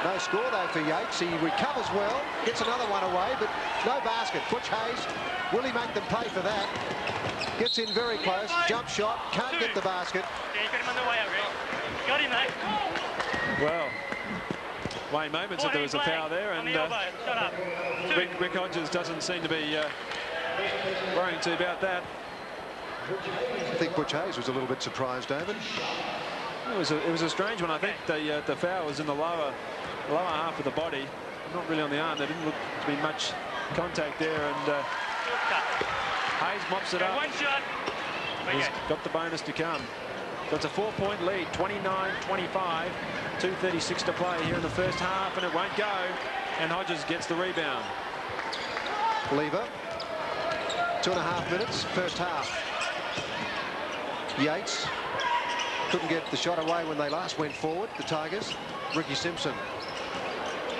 No score, though, for Yates. He recovers well, gets another one away, but no basket. Butch Hayes, will he make them pay for that? Gets in very close, jump shot, can't get the basket. Yeah, you got him on the way out, Rick. Got him, mate. Well, Wayne Moment said there was a foul there, and Rick Hodges doesn't seem to be worrying too about that. I think Butch Hayes was a little bit surprised, David. It was a strange one. I think the foul was in the lower half of the body, not really on the arm. There didn't look to be much contact there, and Hayes mops it up. One shot. He's got the bonus to come. So it's a 4-point lead, 29-25, 2:36 to play here in the first half, and it won't go. And Hodges gets the rebound. Lever, 2.5 minutes, first half. Yates couldn't get the shot away when they last went forward, the Tigers. Ricky Simpson,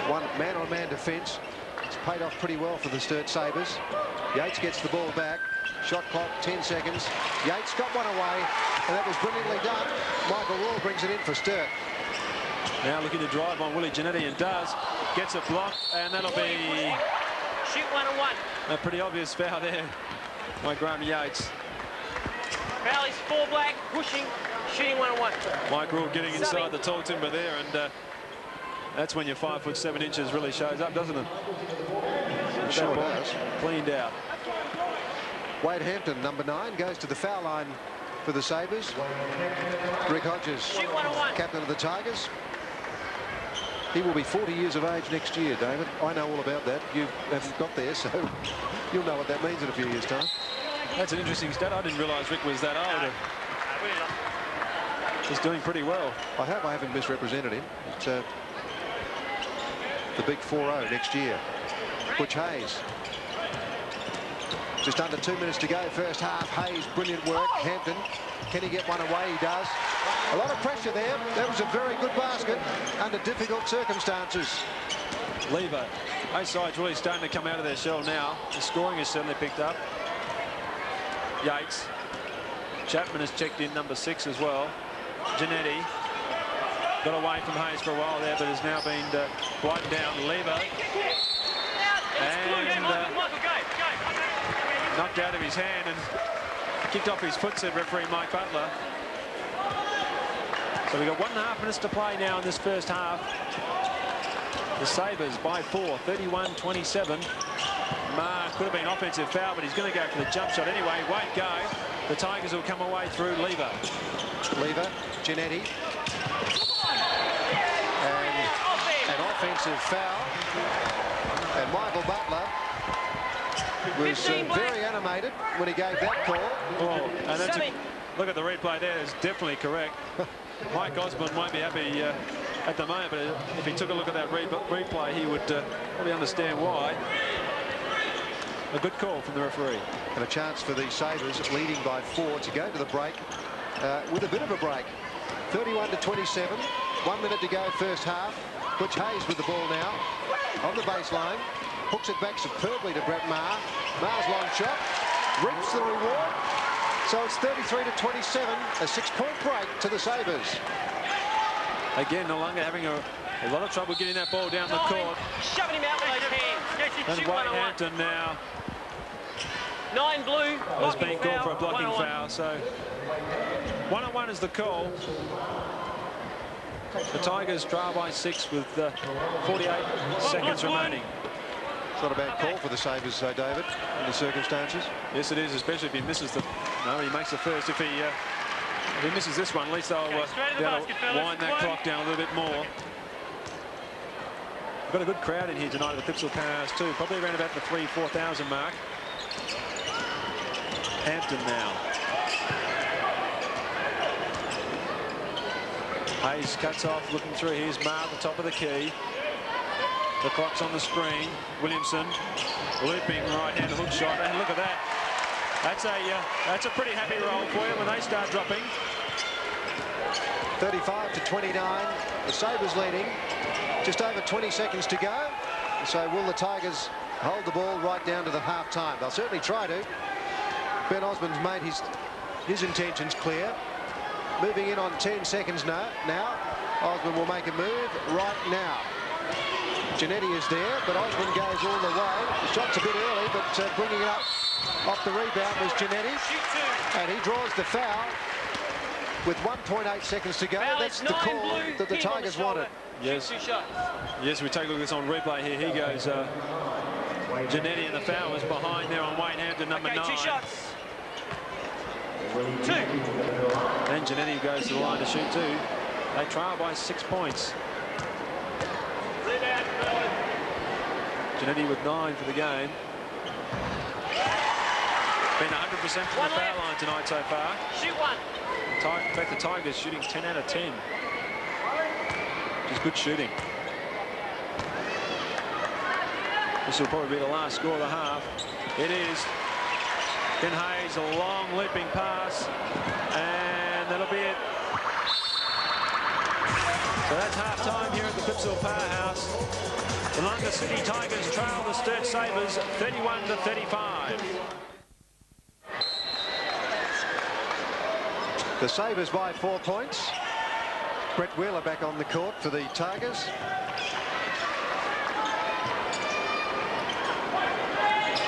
one man-on-man defence. It's paid off pretty well for the Sturt Sabres. Yates gets the ball back. Shot clock, 10 seconds. Yates got one away, and that was brilliantly done. Michael Rule brings it in for Sturt. Now looking to drive on Willie Giannetti, and does. Gets a block, and that'll be Shoot 1-on-1. a pretty obvious foul there by Graham Yates. Foul is 4 Black, pushing, shooting 1-on-1. Mike Rule getting inside the tall timber there, and that's when your 5'7" really shows up, doesn't it? Sure does. Cleaned out. Wade Hampton, number 9, goes to the foul line for the Sabres. Rick Hodges, Shoot 1-on-1. captain of the Tigers. He will be 40 years of age next year, David. I know all about that. You haven't got there, so you'll know what that means in a few years' time. That's an interesting stat. I didn't realise Rick was that old. He's doing pretty well. I hope I haven't misrepresented him. It's the big 4-0 next year. Butch Hayes. Just under 2 minutes to go, first half. Hayes, brilliant work. Hampton, can he get one away? He does. A lot of pressure there. That was a very good basket under difficult circumstances. Lever. Both sides really starting to come out of their shell now. The scoring is certainly picked up. Yates. Chapman has checked in, number 6 as well. Giannetti got away from Hayes for a while there, but has now been wiped down. Lever. And knocked out of his hand and kicked off his foot, said referee Mike Butler. So we've got 1.5 minutes to play now in this first half. The Sabres by 4, 31-27. Maher could have been offensive foul, but he's going to go for the jump shot anyway. Won't go. The Tigers will come away through Lever. Lever, Giannetti. And off offensive foul. And Michael Butler was very animated when he gave that call. Oh, and that's look at the replay there. It's definitely correct. Mike Osborne won't be happy at the moment, but if he took a look at that replay, he would probably understand why. A good call from the referee. And a chance for the Sabres, leading by 4, to go to the break with a bit of a break. 31-27. 1 minute to go, first half. Butch Hayes with the ball now on the baseline. Hooks it back superbly to Brett Maher. Maher's long shot reaps the reward. So it's 33-27, a 6-point break to the Sabres. Again, Noarlunga having a lot of trouble getting that ball down the court. Shoving him out with those hands. And Wayne Hampton now 9 blue. has been called for a blocking foul. So 1-on-1 is the call. The Tigers trail by 6 with 48 seconds remaining. It's not a bad call for the Sabres, David, in the circumstances. Yes, it is, especially if he misses the... No, he makes the first. If he misses this one, at least they'll, they'll wind that clock down a little bit more. We've got a good crowd in here tonight at the Clipsal Powerhouse too. Probably around about the 3,000-4,000 mark. Hampton now. Hayes cuts off, looking through. Here's Maher at the top of the key. The clock's on the screen. Williamson looping right-hand hook shot, and look at that. That's a pretty happy roll for you when they start dropping. 35-29. The Sabres leading. Just over 20 seconds to go. So will the Tigers hold the ball right down to the half-time? They'll certainly try to. Ben Osborne's made his intentions clear. Moving in on 10 seconds now. Osborne will make a move right now. Giannetti is there, but Osborne goes all the way. The shot's a bit early, but bringing it up off the rebound was Giannetti. And he draws the foul with 1.8 seconds to go. That's the call that the Tigers wanted. Yes. Yes, we take a look at this on replay here. He goes, Giannetti, and the foul was behind there on Wayne Hampton, number 9. 2 shots. 2. And Giannetti goes to the line to shoot 2. They trail by 6 points. Giannetti with 9 for the game. Been 100% from the foul line tonight so far. Shoot 1. In fact, the Tigers shooting 10 out of 10. Which is good shooting. This will probably be the last score of the half. It is. Ben Hayes, a long looping pass, and that'll be it. So that's half-time here at the Clipsal Powerhouse. The Noarlunga City Tigers trail the Sturt Sabres 31-35. The Sabres by 4 points. Brett Wheeler back on the court for the Tigers.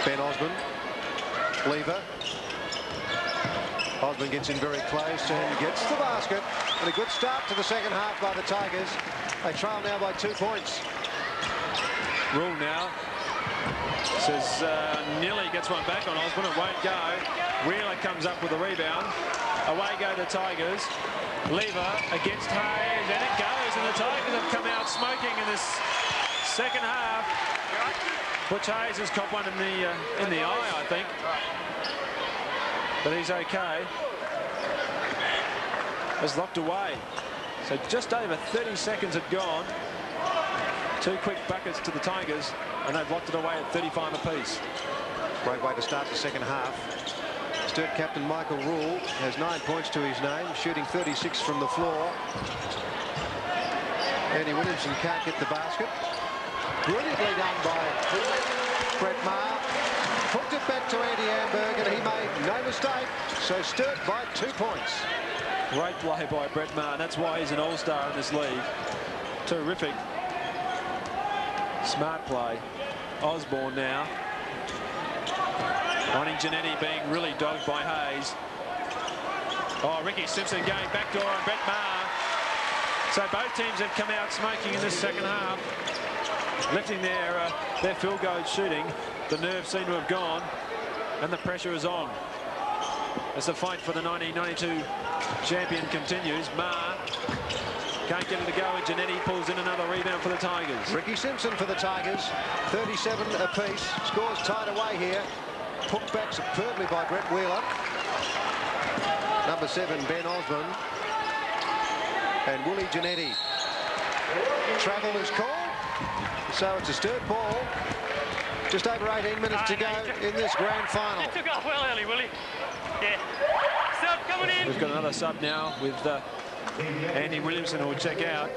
Ben Osborne. Lever. Osborne gets in very close and gets the basket. And a good start to the second half by the Tigers. They trail now by 2 points. Rule now says Nearly gets one back on Osborne. It won't go. Wheeler comes up with a rebound. Away go the Tigers. Lever against Hayes, and it goes. And the Tigers have come out smoking in this second half. Butch Hayes has caught one in the eye, I think. But he's okay. Has locked away. So just over 30 seconds had gone. 2 quick buckets to the Tigers, and they've locked it away at 35 apiece. Great way to start the second half. Sturt captain Michael Rule has 9 points to his name, shooting 36 from the floor. Andy Williamson can't get the basket. Brilliantly done by Brett Maher. Hooked it back to Andy Amberg, and he made no mistake. So Sturt by 2 points. Great play by Brett Maher. That's why he's an all-star in this league. Terrific. Smart play. Osborne now. Wanting Giannetti being really dogged by Hayes. Oh, Ricky Simpson going backdoor on Brett Maher. So both teams have come out smoking in this second half. Lifting their field goal shooting. The nerves seem to have gone, and the pressure is on as the fight for the 1992 champion continues. Maher Can't get it to go, and Giannetti pulls in another rebound for the Tigers. Ricky Simpson for the Tigers, 37 apiece. Scores tied away here. Put back superbly by Brett Wheeler. Number 7, Ben Osborne. And Willie Giannetti. Travel is called. So it's a Sturt ball. Just over 18 minutes to go in this grand final. You took off well early, Willie. Yeah. Sub coming in. We've got another sub now with Andy Williamson, who will check out.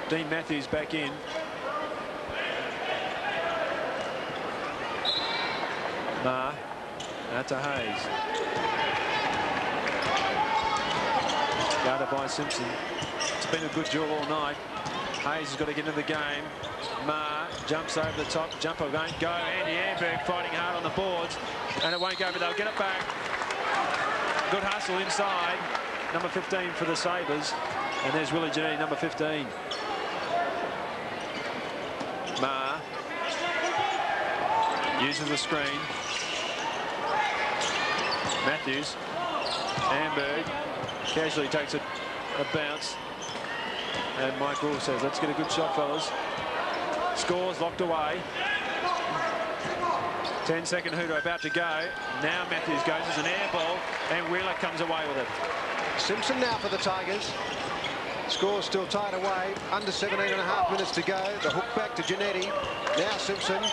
Dean Matthews back in. Out to Hayes. Guarded by Simpson. It's been a good duel all night. Hayes has got to get into the game. Jumps over the top. Jumper won't go. Andy Amberg fighting hard on the boards. And it won't go, but they'll get it back. Good hustle inside. Number 15 for the Sabres. And there's Willie Giannetti, number 15. Uses the screen. Matthews. Amberg casually takes a bounce. And Mike Rule says, let's get a good shot, fellas. Scores locked away. 10-second hooter about to go. Now Matthews goes as an air ball, and Wheeler comes away with it. Simpson now for the Tigers. Score still tied away. Under 17.5 minutes to go. The hook back to Giannetti. Now Simpson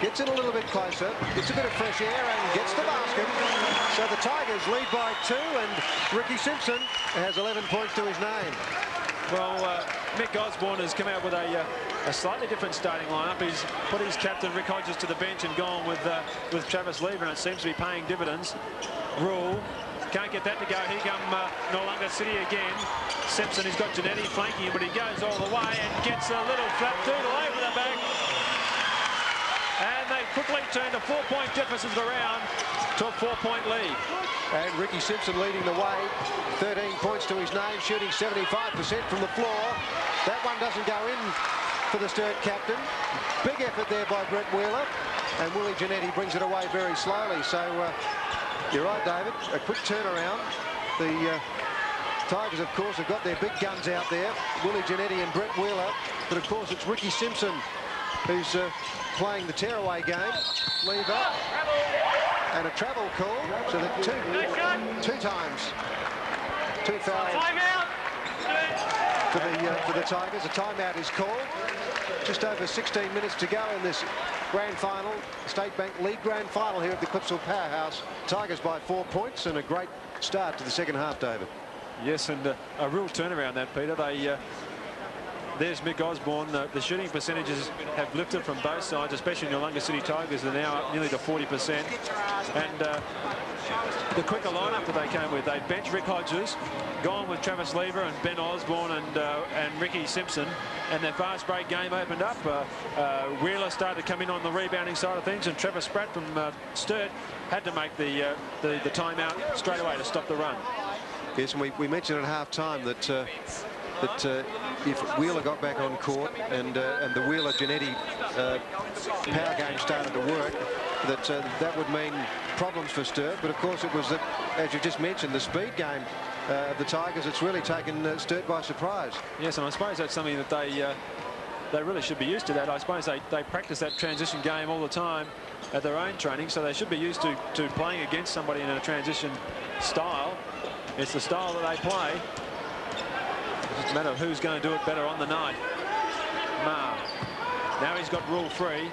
gets in a little bit closer. Gets a bit of fresh air and gets the basket. So the Tigers lead by 2, and Ricky Simpson has 11 points to his name. Well, Mick Osborne has come out with a slightly different starting lineup. He's put his captain Rick Hodges to the bench and gone with Travis Lever, and it seems to be paying dividends. Rule can't get that to go. Here come Noarlunga City again. Simpson has got Giannetti flanking him, but he goes all the way and gets a little flat doodle over the back. And they quickly turn a 4-point deficit around to a 4-point lead. And Ricky Simpson leading the way. 13 points to his name, shooting 75% from the floor. That one doesn't go in for the Sturt captain. Big effort there by Brett Wheeler. And Willie Giannetti brings it away very slowly. So you're right, David. A quick turnaround. The Tigers, of course, have got their big guns out there. Willie Giannetti and Brett Wheeler. But, of course, it's Ricky Simpson who's playing the tearaway game. Lever. And a travel call. So that two times. 2 fouls for the Tigers. A timeout is called. Just over 16 minutes to go in this grand final, State Bank League grand final here at the Clipsal Powerhouse. Tigers by 4 points, and a great start to the second half, David. Yes, and a real turnaround that, Peter. There's Mick Osborne. The shooting percentages have lifted from both sides, especially in the Noarlunga City Tigers. They're now up nearly to 40%. And the quicker lineup that they came with, they benched Rick Hodges, gone with Travis Lever and Ben Osborne and Ricky Simpson, and their fast break game opened up. Wheeler started to come in on the rebounding side of things, and Trevor Spratt from Sturt had to make the timeout straight away to stop the run. Yes, and we mentioned at half-time that if Wheeler got back on court and the Wheeler-Giannetti power game started to work, that would mean problems for Sturt. But of course it was, as you just mentioned, the speed game of the Tigers. It's really taken Sturt by surprise. Yes, and I suppose that's something that they really should be used to. That I suppose they practice that transition game all the time at their own training, so they should be used to playing against somebody in a transition style. It's the style that they play. It's just a matter of who's going to do it better on the night. Now he's got rule free.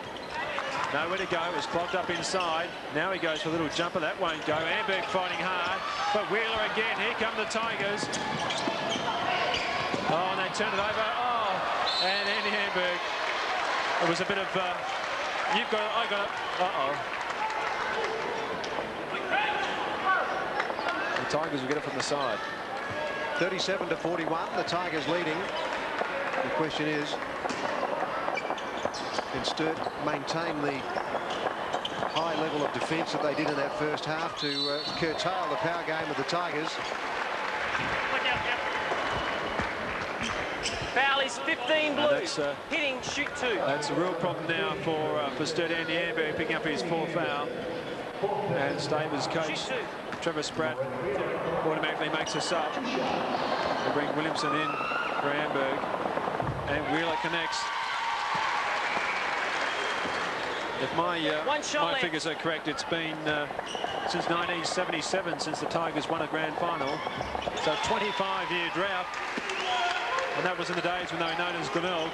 Nowhere to go. It's clogged up inside. Now he goes for a little jumper. That won't go. Amberg fighting hard. But Wheeler again. Here come the Tigers. Oh, and they turn it over. Oh, and Andy Amberg. It was a bit of... you've got it. I got it. Uh-oh. The Tigers will get it from the side. 37-41. The Tigers leading. The question is, can Sturt maintain the high level of defence that they did in that first half to curtail the power game of the Tigers? Foul is 15 blue. Hitting, shoot 2. That's a real problem now for Sturt. Andy Amberg picking up his 4th foul. And Stavers coach Trevor Spratt automatically makes a sub. They bring Williamson in. for Amberg. And Wheeler connects. If my figures are correct, it's been since 1977 since the Tigers won a grand final. So 25-year drought. And that was in the days when they were known as Glenelg,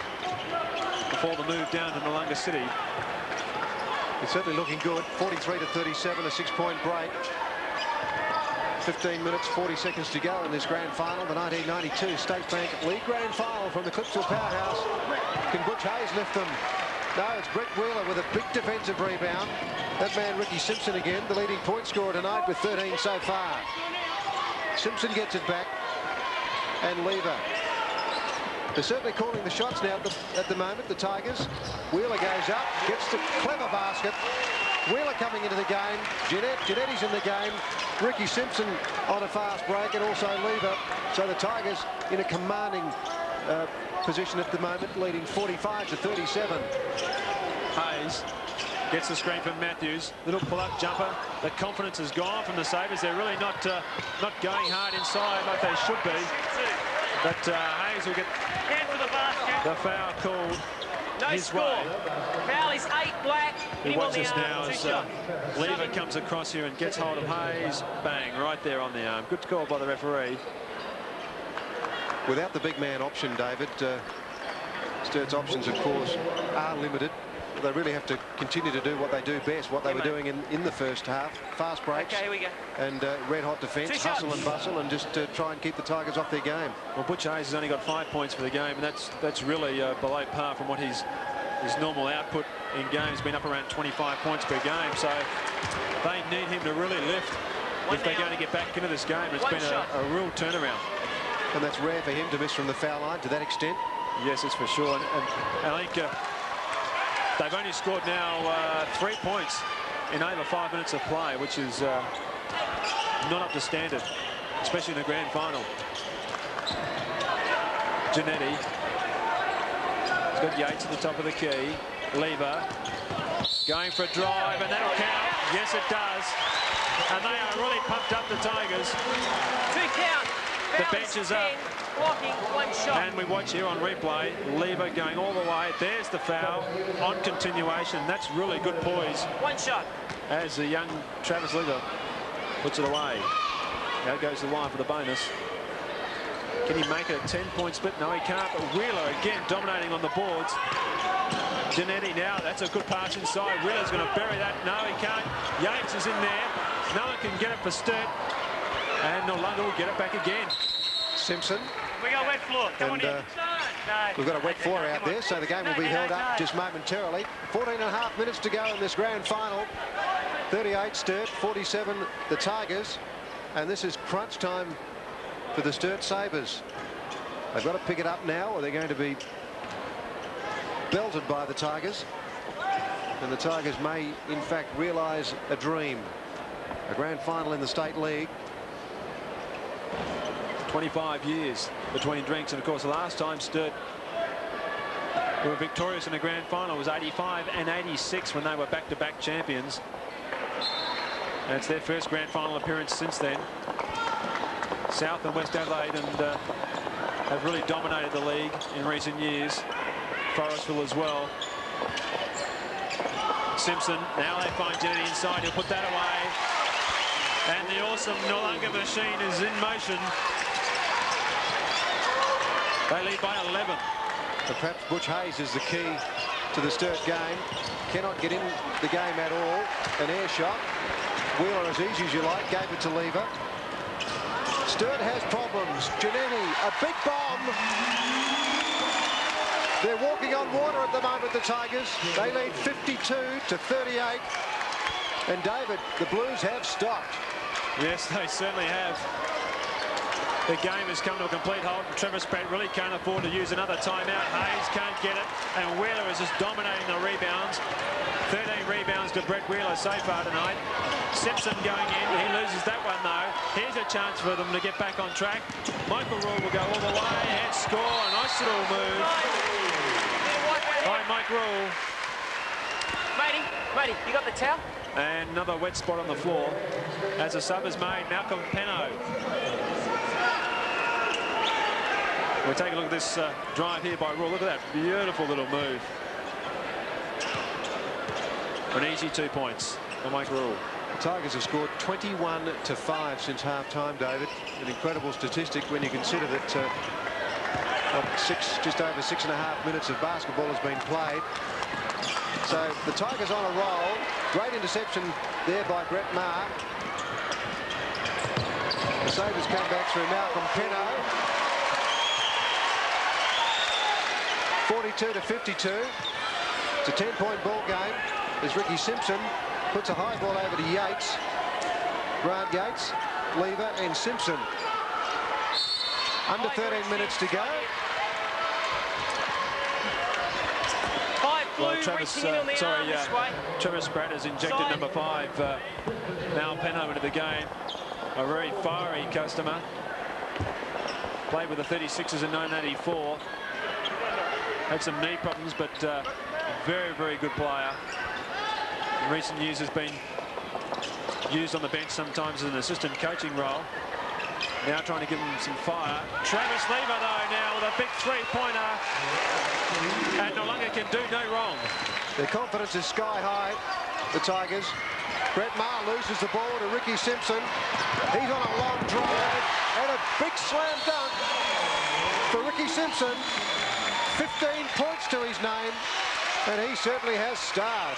before the move down to Noarlunga City. It's certainly looking good. 43-37, a 6-point break. 15 minutes, 40 seconds to go in this grand final. The 1992 State Bank League Grand Final from the Clipsville Powerhouse. Can Butch Hayes lift them? No, it's Brett Wheeler with a big defensive rebound. That man, Ricky Simpson again, the leading point scorer tonight with 13 so far. Simpson gets it back. And Lever. They're certainly calling the shots now at the moment, the Tigers. Wheeler goes up, gets the clever basket. Wheeler coming into the game. Genetti's in the game. Ricky Simpson on a fast break, and also Lever. So the Tigers in a commanding position at the moment, leading 45-37. Hayes gets the screen from Matthews. Little pull-up jumper. The confidence is gone from the Sabres. They're really not going hard inside like they should be. But Hayes will get the foul called his way. Foul is 8 black. He watch this now as Lever comes across here and gets hold of Hayes. Bang, right there on the arm. Good call by the referee. Without the big man option, David, Sturt's options, of course, are limited. They really have to continue to do what they do best, what they were doing in the first half. Fast breaks. Okay, here we go. And red-hot defence, hustle and bustle, and just try and keep the Tigers off their game. Well, Butch Hayes has only got 5 points for the game, and that's really below par from what his normal output in games, been up around 25 points per game. So they need him to really lift if they're going to get back into this game. It's been a real turnaround. And that's rare for him to miss from the foul line to that extent. Yes, it's for sure. And I think they've only scored now 3 points in over 5 minutes of play, which is not up to standard, especially in a grand final. Genetti. He's got Yates at the top of the key. Lever going for a drive, and that'll count. Yes, it does. And they are really pumped up, the Tigers. 2 count. The bench is up. Blocking, 1 shot. And we watch here on replay, Lever going all the way. There's the foul on continuation. That's really good poise. 1 shot. As the young Travis Lever puts it away. Out goes the line for the bonus. Can he make it a 10-point split? No, he can't. But Wheeler again dominating on the boards. Genetti now, that's a good pass inside. Wheeler's going to bury that. No, he can't. Yates is in there. No one can get it for Sturt. And Noarlunga will get it back again. Simpson. We got wet floor. Come on in. We've got a wet floor out there, so the game will be held up just momentarily. 14.5 minutes to go in this grand final. 38 Sturt, 47 the Tigers. And this is crunch time for the Sturt Sabres. They've got to pick it up now, or they're going to be belted by the Tigers. And the Tigers may, in fact, realise a dream. A grand final in the State League. 25 years between drinks, and of course the last time Sturt were victorious in a grand final was 85 and 86 when they were back-to-back champions. And it's their first grand final appearance since then. South and West Adelaide and have really dominated the league in recent years. Forestville as well. Simpson, now they find Genetti inside, he'll put that away. And the awesome Noarlunga machine is in motion. They lead by 11. But perhaps Butch Hayes is the key to the Sturt game. Cannot get in the game at all. An air shot. Wheeler, as easy as you like, gave it to Lever. Sturt has problems. Genetti, a big bomb. They're walking on water at the moment, the Tigers. They lead 52-38. And David, the Blues have stopped. Yes, they certainly have. The game has come to a complete halt. Travis Pratt really can't afford to use another timeout. Hayes can't get it, and Wheeler is just dominating the rebounds. 13 rebounds to Brett Wheeler so far tonight. Simpson going in. He loses that one, though. Here's a chance for them to get back on track. Michael Rule will go all the way and score. A nice little move by Mike Rule. Matey, you got the towel? And another wet spot on the floor as a sub is made. Malcolm Penno. We'll take a look at this drive here by Rule. Look at that beautiful little move. An easy 2 points for Mike Rule. The Tigers have scored 21-5 since half-time, David. An incredible statistic when you consider that just over 6.5 minutes of basketball has been played. So the Tigers on a roll. Great interception there by Brett Maher. The Sabres come back through Malcolm Penno. 42-52. It's a 10-point ball game as Ricky Simpson puts a high ball over to Yates. Grant Yates, Lever and Simpson. Under 13 minutes to go. Well, Travis Spratt has injected number 5, Mal Penno, into the game. A very fiery customer. Played with the 36ers in 1984. Had some knee problems, but very, very good player. In recent years has been used on the bench sometimes as an assistant coaching role. Now trying to give him some fire. Travis Lever, though, now with a big three-pointer. And Noarlunga can do no wrong. Their confidence is sky high, the Tigers. Brett Maher loses the ball to Ricky Simpson. He's on a long drive and a big slam dunk for Ricky Simpson. 15 points to his name, and he certainly has starred.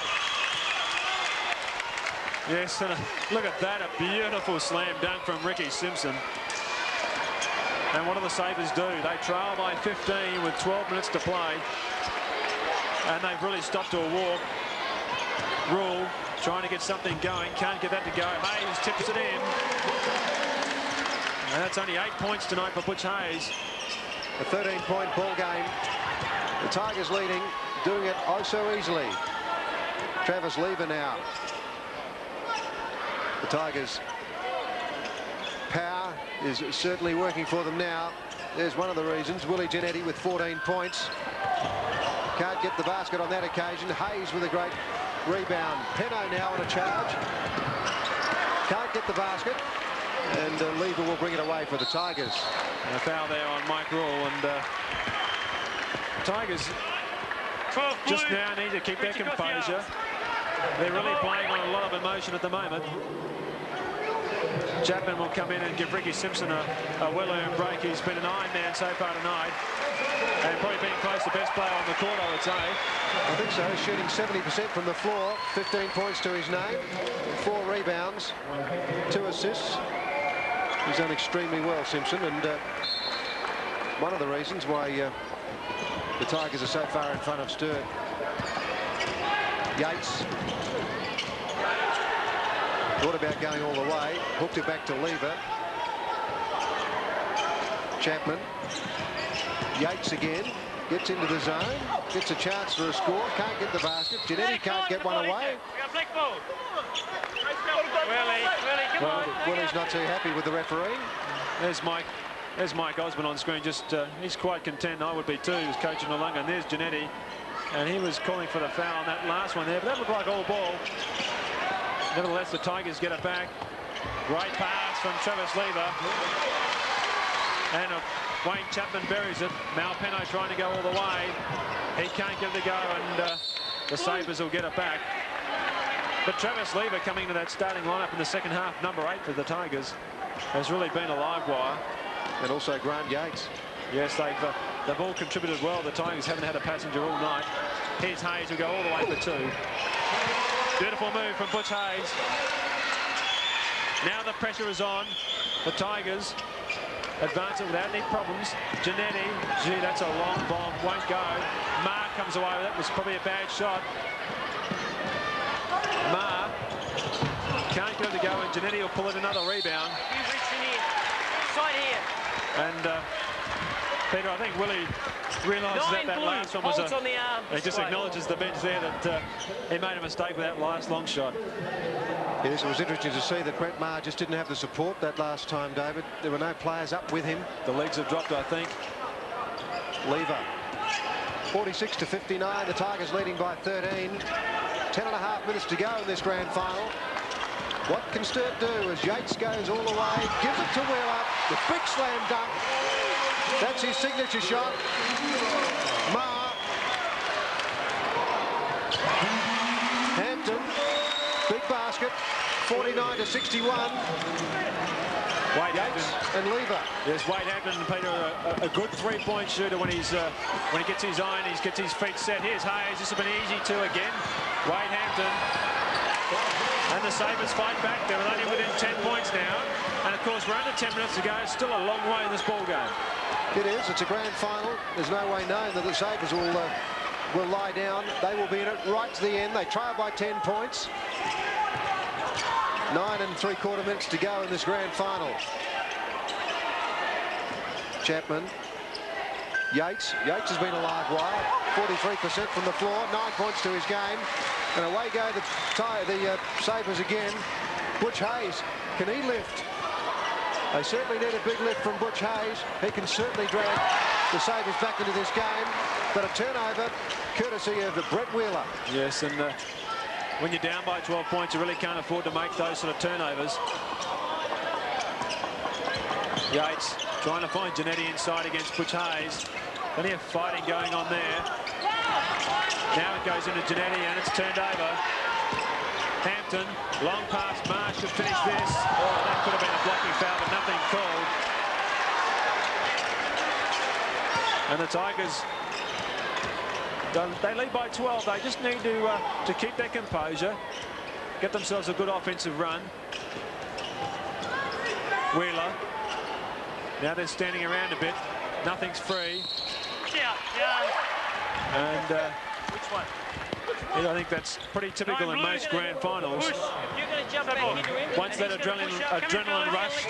Yes, and look at that, a beautiful slam dunk from Ricky Simpson. And what do the Sabres do? They trail by 15 with 12 minutes to play. And they've really stopped to a walk. Rule trying to get something going. Can't get that to go. Hayes tips it in. And that's only 8 points tonight for Butch Hayes. A 13-point ball game. The Tigers leading, doing it oh so easily. Travis Lever now. The Tigers' power is certainly working for them now. There's one of the reasons. Willie Giannetti with 14 points. Can't get the basket on that occasion. Hayes with a great rebound. Penno now on a charge. Can't get the basket. And Lever will bring it away for the Tigers. And a foul there on Mike Rule. And Tigers just now need to keep their composure. They're really playing on a lot of emotion at the moment. Chapman will come in and give Ricky Simpson a well-earned break. He's been an Iron Man so far tonight, and probably been close to best player on the court, I would say. I think so. Shooting 70% from the floor, 15 points to his name, 4 rebounds, 2 assists. He's done extremely well, Simpson, and one of the reasons why the Tigers are so far in front of Sturt. Yates thought about going all the way, hooked it back to Lever. Chapman. Yates again, gets into the zone, gets a chance for a score, can't get the basket. Giannetti can't get one away. Well, Willie's not too happy with the referee. There's Mike Osborne on screen. Just he's quite content. I would be too. He was coaching Noarlunga, and there's Giannetti, and he was calling for the foul on that last one there. But that looked like all ball. Nevertheless, the Tigers get it back. Great pass from Travis Lever, and Wayne Chapman buries it. Mal Penno trying to go all the way. He can't get it to go, and the Sabres will get it back. But Travis Lever coming to that starting lineup in the second half, number 8 for the Tigers, has really been a live wire. And also Grant Yates. Yes, they've all contributed well. The Tigers haven't had a passenger all night. Here's Hayes, who go all the way for 2. Beautiful move from Butch Hayes. Now the pressure is on. The Tigers advancing without any problems. Giannetti, gee, that's a long bomb, won't go. Maher comes away with it. Was probably a bad shot. Maher can't get it to go, and Giannetti will pull it another rebound. And Peter, I think Willie realises that last one was he just acknowledges the bench there that he made a mistake with that last long shot. Yes, it was interesting to see that Brett Maher just didn't have the support that last time, David. There were no players up with him. The legs have dropped, I think. Lever. 46-59. The Tigers leading by 13. 10.5 minutes to go in this grand final. What can Sturt do as Yates goes all the way, gives it to Wheeler, the big slam dunk, That's his signature shot. Ma. Hampton. Big basket. 49-61. Wade Yates and Lever. Yes, Wade Hampton and Peter a good three-point shooter when he gets his iron, he gets his feet set. Here's Hayes. This has been easy too again. Wade Hampton. And the Sabres fight back. They're only within 10 points now. And of course, we're under 10 minutes to go. Still a long way in this ball game. It is. It's a grand final. There's no way known that the Sabres will lie down. They will be in it right to the end. They trail by 10 points. 9 3/4 minutes to go in this grand final. Chapman. Yates has been a live wire. 43% from the floor. 9 points to his game. And away go the Sabres again. Butch Hayes. Can he lift? They certainly need a big lift from Butch Hayes. He can certainly drag the Sabres back into this game. But a turnover courtesy of Brett Wheeler. Yes, and when you're down by 12 points, you really can't afford to make those sort of turnovers. Yates trying to find Giannetti inside against Butch Hayes. Plenty of fighting going on there. Now it goes into Giannetti and it's turned over. Hampton, long pass, Marsh to finish this. Oh, that could have been a blocking foul, but nothing called. And the Tigers, they lead by 12. They just need to keep their composure, get themselves a good offensive run. Wheeler. Now they're standing around a bit. Nothing's free. And Which one? yeah, I think that's pretty typical in most grand finals. You're going to jump back into him. Once that adrenaline rush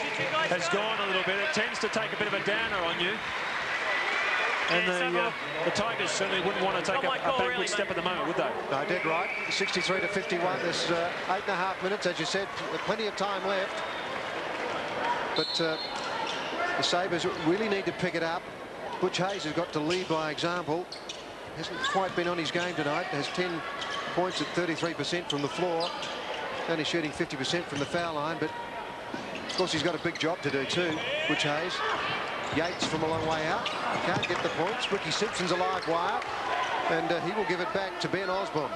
has gone a little bit, it tends to take a bit of a downer on you. And the Tigers certainly wouldn't want to take a backward step at the moment, would they? No, dead right. 63-51. There's 8.5 minutes, as you said. Plenty of time left. But the Sabres really need to pick it up. Butch Hayes has got to lead by example. Hasn't quite been on his game tonight. Has 10 points at 33% from the floor. Only shooting 50% from the foul line. But of course he's got a big job to do too, Butch Hayes. Yates from a long way out. Can't get the points. Ricky Simpson's a live wire. And he will give it back to Ben Osborne.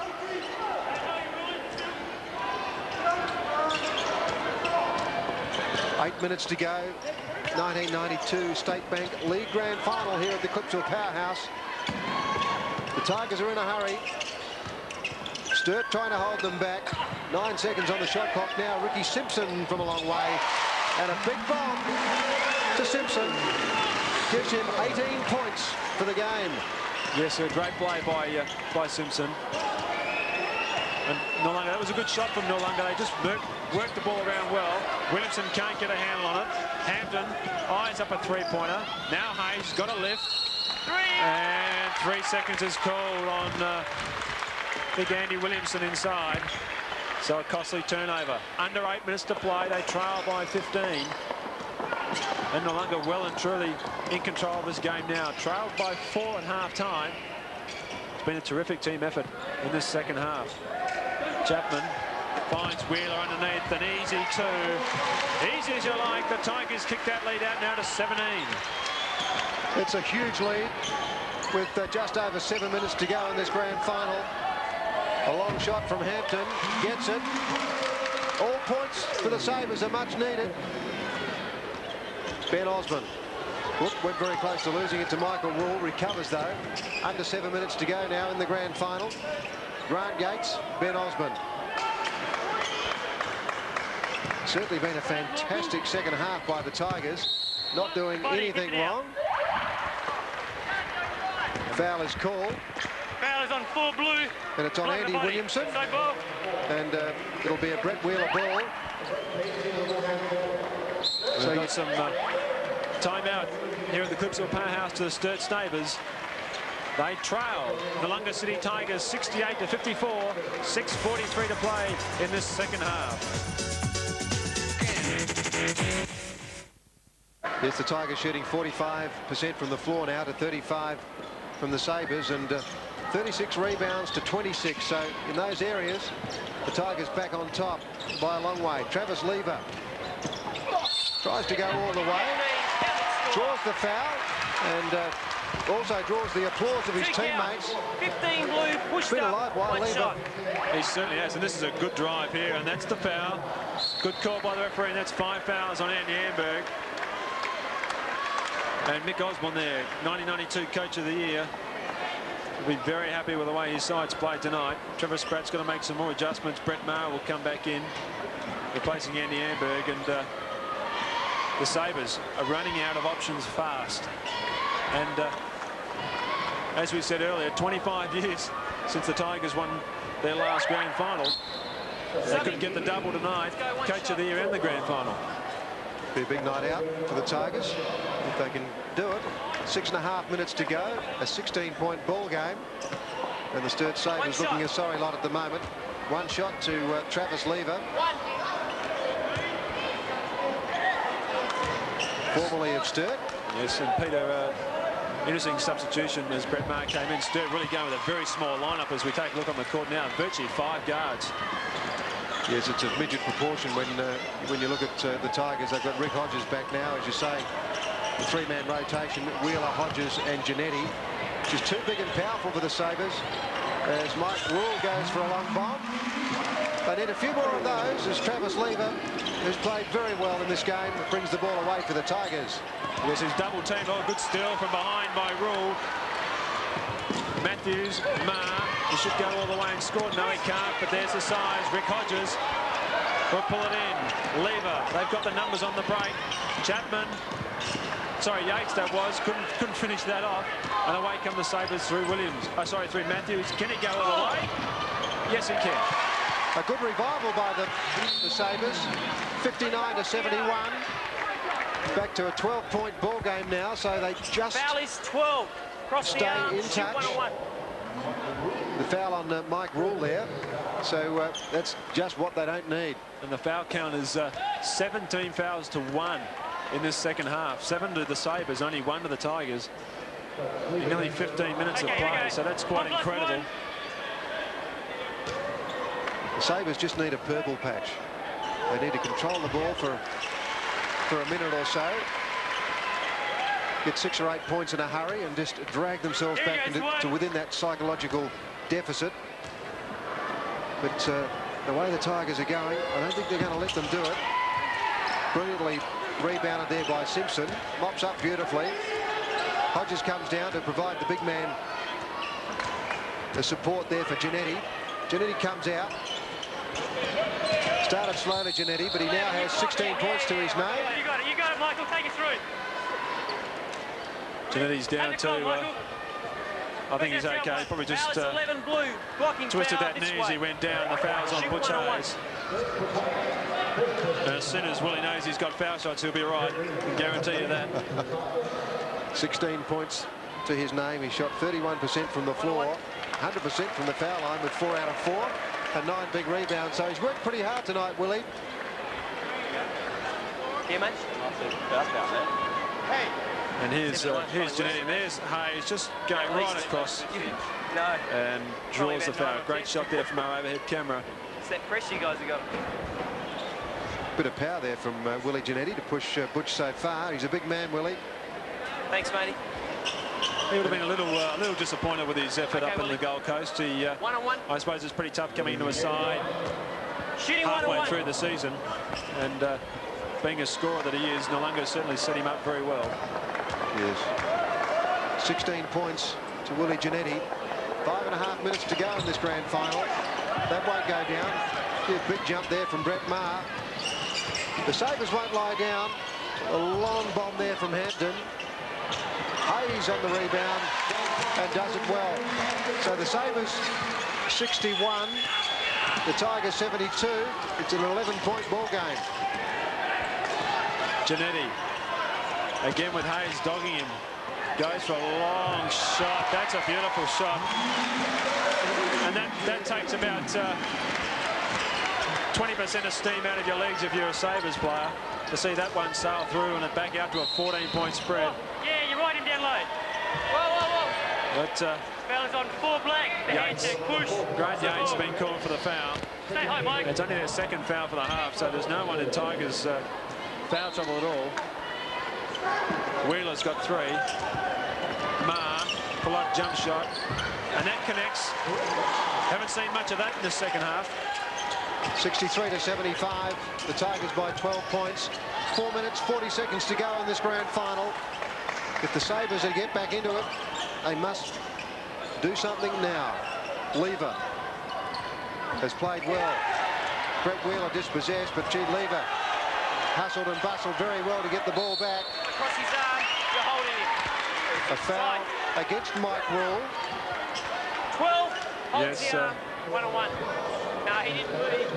Eight minutes to go. 1992 State Bank League Grand Final here at the Clipsal Powerhouse. The Tigers are in a hurry. Sturt trying to hold them back. 9 seconds on the shot clock now. Ricky Simpson from a long way. And a big bomb to Simpson. Gives him 18 points for the game. Yes, a great play by Simpson. And Noarlunga, that was a good shot from Noarlunga. They just worked the ball around well. Williamson can't get a handle on it. Hampton eyes up a three-pointer. Now Hayes got a lift. And 3 seconds is called on big Andy Williamson inside. So a costly turnover. Under 8 minutes to play. They trail by 15. And Noarlunga well and truly in control of this game now. Trailed by 4 at half-time. It's been a terrific team effort in this second half. Chapman finds Wheeler underneath, an easy two. Easy as you like. The Tigers kick that lead out now to 17. It's a huge lead with just over 7 minutes to go in this grand final. A long shot from Hampton. Gets it. All points for the Sabres are much needed. Ben Osborne. Went very close to losing it to Michael Rule. Recovers though. Under 7 minutes to go now in the grand final. Grant Yates, Ben Osborne. Certainly been a fantastic second half by the Tigers. Not doing anything wrong. Foul is called. Foul is on full blue. And it's on Andy Williamson. And it'll be a Brett Wheeler ball. So you got some timeout here at the Clipsal Powerhouse to the Sturt Sabres. They trail Noarlunga City Tigers 68-54. 6:43 to play in this second half. Yes, the Tigers shooting 45% from the floor now to 35 from the Sabres, and 36 rebounds to 26. So in those areas, the Tigers back on top by a long way. Travis Lever tries to go all the way. draws the foul and also draws the applause of his teammates. 15 blue, pushed Been up, alive while one Lever. shot. He certainly has, and this is a good drive here, and that's the foul. Good call by the referee, and that's 5 fouls on Andy Amberg. And Mick Osborne there, 1992 Coach of the Year. Will be very happy with the way his side's played tonight. Trevor Spratt's going to make some more adjustments. Brett Maher will come back in, replacing Andy Amberg, and the Sabres are running out of options fast. And as we said earlier, 25 years since the Tigers won their last grand final. They could get the double tonight, Coach of the Year and the grand final. Be a big night out for the Tigers if they can do it. 6.5 minutes to go, a 16-point ball game, and the Sturt Sabres looking a sorry lot at the moment. One shot to Travis Lever, formerly of Sturt. Yes, and Peter, interesting substitution as Brett Maher came in. Sturt really going with a very small lineup as we take a look on the court now. Virtually 5 guards. Yes, it's a midget proportion when you look at the Tigers. They've got Rick Hodges back now, as you say. The 3-man rotation, Wheeler, Hodges and Giannetti, which is too big and powerful for the Sabres. As Mike Rule goes for a long bomb. They need a few more of those as Travis Lever, who's played very well in this game, brings the ball away for the Tigers. Yes, his double team. Oh, good steal from behind by Rule. Matthews, Maher, he should go all the way and score. No, he can't, but there's the size. Rick Hodges will pull it in. Lever, they've got the numbers on the break. Chapman, sorry, Yates that was, couldn't finish that off. And away come the Sabres through Williams. Through Matthews. Can he go all the way? Yes, he can. A good revival by the Sabres, 59-71. Back to a 12-point ball game now, so they just Foul is 12. Cross stay the arm, in shoot touch. 1-on-1. The foul on Mike Rule there, so that's just what they don't need. And the foul count is 17 fouls to 1 in this second half. 7 to the Sabres, only 1 to the Tigers. In nearly 15 minutes of play, so that's quite incredible. The Sabres just need a purple patch. They need to control the ball for a minute or so. Get 6 or 8 points in a hurry and just drag themselves back to within that psychological deficit. But the way the Tigers are going, I don't think they're going to let them do it. Brilliantly rebounded there by Simpson. Mops up beautifully. Hodges comes down to provide the big man the support there for Giannetti. Giannetti comes out. Started slowly, Giannetti, but he now has 16 points to his name. You got it, Michael. Take it through. Giannetti's down to, I think he's okay. Probably just 11 blue. twisted that knee as he went down. The foul's on Butch Hayes. And as soon as Willie knows he's got foul shots, he'll be right. I can guarantee you that. 16 points to his name. He shot 31% from the floor, 100% from the foul line with 4 out of 4 and 9 big rebounds. So he's worked pretty hard tonight, Willie. Here, mate. Hey. And here's Giannetti, and there's Hayes just going right across and draws the foul. Great shot there from our overhead camera. It's that pressure you guys have got. Bit of power there from Willie Giannetti to push Butch so far. He's a big man, Willie. Thanks, matey. He would have been a little disappointed with his effort up in Willie. the Gold Coast. He, One-on-one. I suppose it's pretty tough coming into a side Shooting halfway one-on-one. through the season, and being a scorer that he is, Noarlunga certainly set him up very well. Yes. 16 points to Willie Giannetti. 5.5 minutes to go in this grand final. That won't go down. A big jump there from Brett Maher. The Sabres won't lie down. A long bomb there from Hampton. Hayes on the rebound and does it well. So the Sabres 61, the Tigers 72. It's an 11-point ball game. Giannetti, again with Hayes dogging him, goes for a long shot. That's a beautiful shot. And that takes about 20% of steam out of your legs if you're a Sabres player, to see that one sail through and it back out to a 14-point spread. Yeah, you ride him down low. Whoa. But Fella's on 4 black. The Yates, handshake push. Grant Yates has been called for the foul. Stay high, Mike. It's only their second foul for the half, so there's no one in Tigers foul trouble at all. Wheeler's got 3. Ma, polite jump shot, and that connects. Haven't seen much of that in the second half. 63-75. The Tigers by 12 points. 4 minutes, 40 seconds to go in this grand final. If the Sabres are to get back into it, they must do something now. Lever has played well. Brett Wheeler dispossessed, but G. Lever hustled and bustled very well to get the ball back. Across his arm, you're holding him. A foul against Mike Rule. 12, holds Yes, the arm, 1-on-1. No, he didn't move.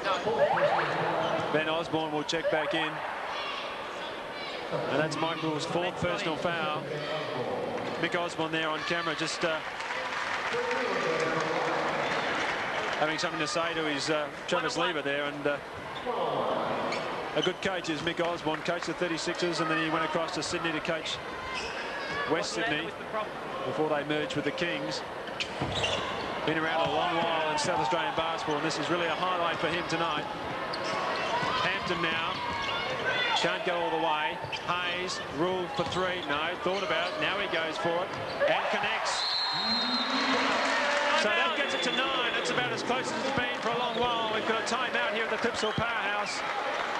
No. Ben Osborne will check back in. And that's Mike Rule's 4th personal foul. Mick Osborne there on camera just having something to say to his Travis Lever there. And a good coach is Mick Osborne, coached the 36ers, and then he went across to Sydney to coach West Sydney before they merged with the Kings. Been around a long while in South Australian basketball, and this is really a highlight for him tonight. Hampton now. Can't go all the way. Hayes, Rule for 3. No, thought about it. Now he goes for it and connects. So that gets it to 9. That's about as close as it's been for a long while. We've got a timeout here at the Clipsal Powerhouse.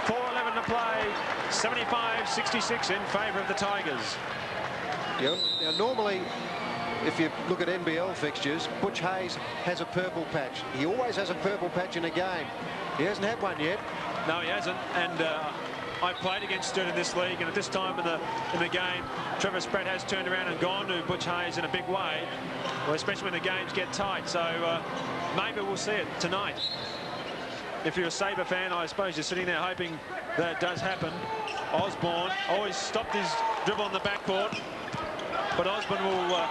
4:11 to play. 75-66 in favour of the Tigers. Yep. Now, normally, if you look at NBL fixtures, Butch Hayes has a purple patch. He always has a purple patch in a game. He hasn't had one yet. No, he hasn't. And I played against Sturt in this league, and at this time in the game, Trevor Spratt has turned around and gone to Butch Hayes in a big way, well, especially when the games get tight. So maybe we'll see it tonight. If you're a Sabre fan, I suppose you're sitting there hoping that it does happen. Osborne always stopped his dribble on the backcourt, but Osborne will,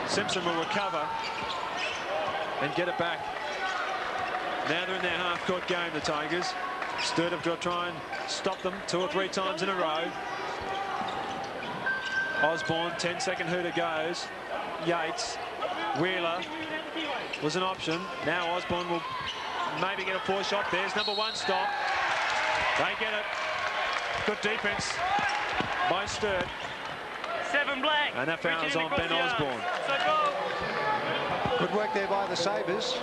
Simpson will recover and get it back. Now they're in their half-court game, the Tigers. Sturt have got to try and stop them 2 or 3 times in a row. Osborne, 10-second hooter goes. Yates, Wheeler was an option. Now Osborne will maybe get a 4 shot. There's number 1 stop. They get it. Good defense by Sturt. 7 black. And that foul is on Ben Osborne. So go. Good work there by the Sabres.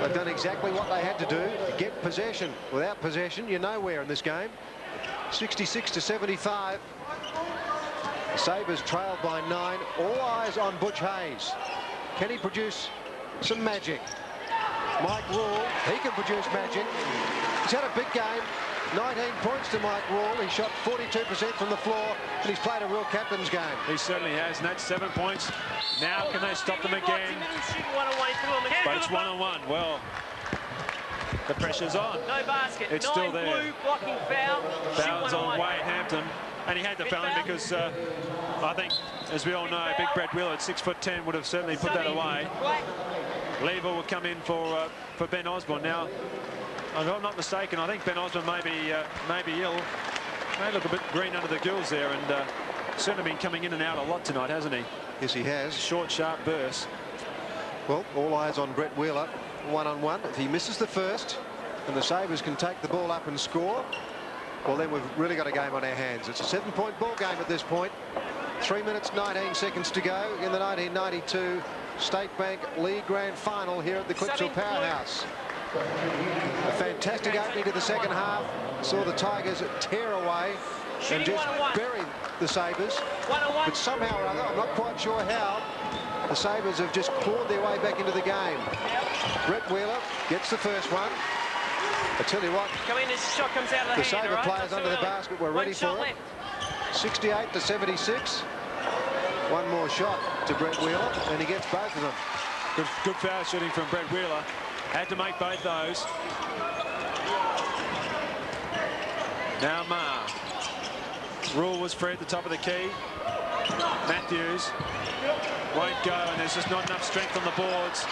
They've done exactly what they had to do to get possession. Without possession, you're nowhere in this game. 66-75. The Sabres trailed by 9. All eyes on Butch Hayes. Can he produce some magic? Mike Rule, he can produce magic. He's had a big game. 19 points to Mike Rule. He shot 42% from the floor, and he's played a real captain's game. He certainly has, and that's 7 points. Now can they stop them again? But it's 1-on-1. Well, the pressure's on. No basket. It's 9 still there. blue, blocking foul. Foul's on Wade Hampton, and he had the foul because I think, as we all know, Big Brett Wheeler at 6'10" would have certainly put that away. Lever will come in for Ben Osborne. Now, if I'm not mistaken, I think Ben Osborne may be ill. May look a bit green under the gills there, and certainly been coming in and out a lot tonight, hasn't he? Yes, he has. Short, sharp bursts. Well, all eyes on Brett Wheeler. 1-on-1. If he misses the first, and the Sabres can take the ball up and score, well, then we've really got a game on our hands. It's a 7-point ball game at this point. 3 minutes, 19 seconds to go in the 1992 State Bank League Grand Final here at the Clipsal Powerhouse. A fantastic opening to the second half. Saw the Tigers tear away and just bury the Sabres. But somehow or other, I'm not quite sure how, the Sabres have just clawed their way back into the game. Brett Wheeler gets the first one. I tell you what, Shot comes out of the Sabre players under the basket were ready for it. 68-76. One more shot to Brett Wheeler, and he gets both of them. Good foul shooting from Brett Wheeler. Had to make both those. Now Ma. Rule was free at the top of the key. Matthews won't go, and there's just not enough strength on the boards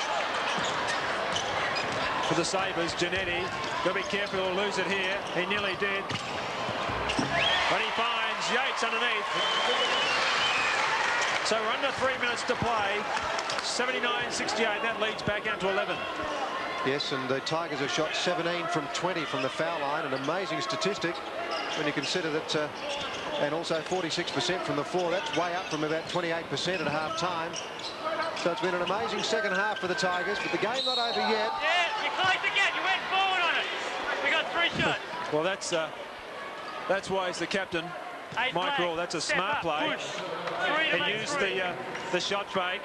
for the Sabres. Giannetti, got to be careful or lose it here. He nearly did. But he finds Yates underneath. So we're under 3 minutes to play. 79-68. That leads back out to 11. Yes, and the Tigers have shot 17 from 20 from the foul line, an amazing statistic when you consider that, and also 46% from the floor. That's way up from about 28% at half-time. So it's been an amazing second half for the Tigers, but the game not over yet. Yeah, you're close again. You went forward on it. We got 3 shots. Well, that's why he's the captain. Mike Rule, that's a smart play. He used the shot fake.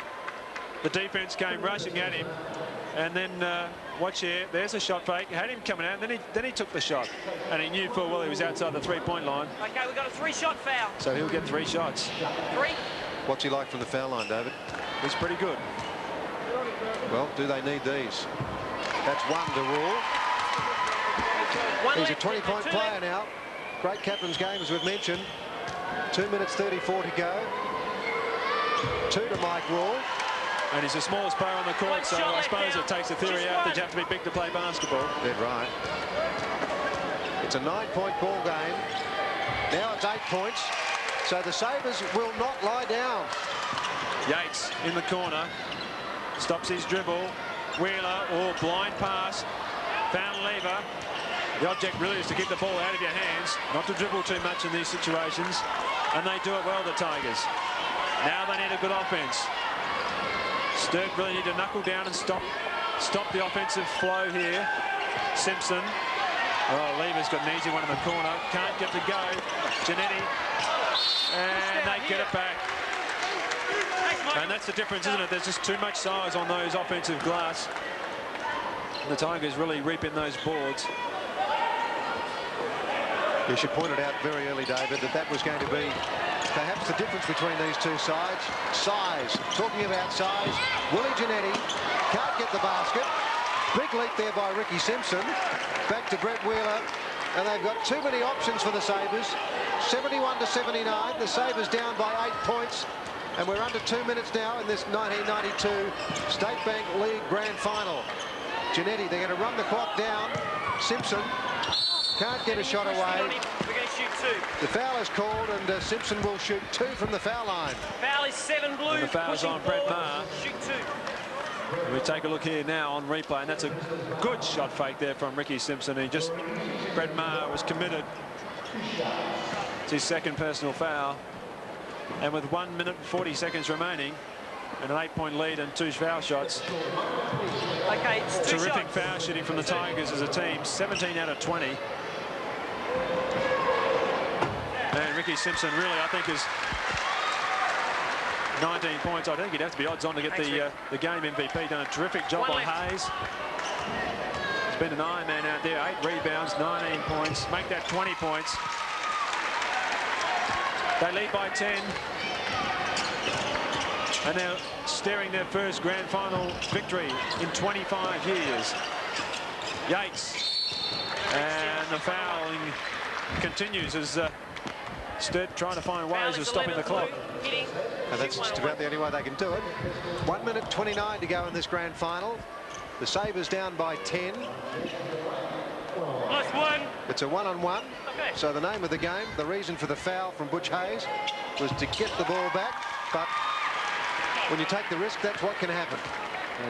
The defense came rushing at him, and then watch here. There's a shot fake. Had him coming out, and then he took the shot, and he knew full well he was outside the 3-point line. Okay, we've got a 3-shot foul. So he'll get 3 shots. 3. What's he like from the foul line, David? He's pretty good. Well, do they need these? That's one to Rule. He's a 20-point player now. Great captain's game, as we've mentioned. 2 minutes 34 to go. 2 to Mike Rule. And he's the smallest player on the court, so I suppose it takes the theory out that you have to be big to play basketball. Dead right. It's a 9-point ball game. Now it's 8 points. So the Sabres will not lie down. Yates in the corner. Stops his dribble. Wheeler, blind pass. Found lever. The object really is to keep the ball out of your hands, not to dribble too much in these situations. And they do it well, the Tigers. Now they need a good offense. Sturt really need to knuckle down and stop the offensive flow here. Simpson. Oh, Lever's got an easy one in the corner. Can't get to go. Giannetti. And they get it back. And that's the difference, isn't it? There's just too much size on those offensive glass. And the Tigers really reaping those boards. You should point it out very early, David, that was going to be perhaps the difference between these two sides. Size. Talking about size, Willie Giannetti can't get the basket. Big leap there by Ricky Simpson. Back to Brett Wheeler. And they've got too many options for the Sabres. 71 to 79. The Sabres down by 8 points. And we're under 2 minutes now in this 1992 State Bank League Grand Final. Giannetti, they're going to run the clock down. Simpson can't get a shot away. We're going to shoot 2. The foul is called, and Simpson will shoot 2 from the foul line. Foul is 7 blue. And the foul's on Brett Maher. Shoot 2. We take a look here now on replay, and that's a good shot fake there from Ricky Simpson. Brett Maher was committed. It's his second personal foul. And with 1 minute and 40 seconds remaining, and an 8-point lead and 2 foul shots. Okay, it's 2 Terrific shots. foul shooting from the Tigers as a team, 17 out of 20. And Ricky Simpson really, I think, is 19 points. I think he'd have to be odds on to get the game MVP. Done a terrific job on Hayes. It's been an Iron Man out there. 8 rebounds, 19 points. Make that 20 points. They lead by 10. And they're staring their first grand final victory in 25 years. Yates. And the fouling continues as Sturt trying to find ways of stopping the clock. And that's just about the only way they can do it. 1 minute 29 to go in this grand final. The Sabres down by 10. +1. It's a 1-on-1. Okay. So the name of the game, the reason for the foul from Butch Hayes was to get the ball back. But when you take the risk, that's what can happen.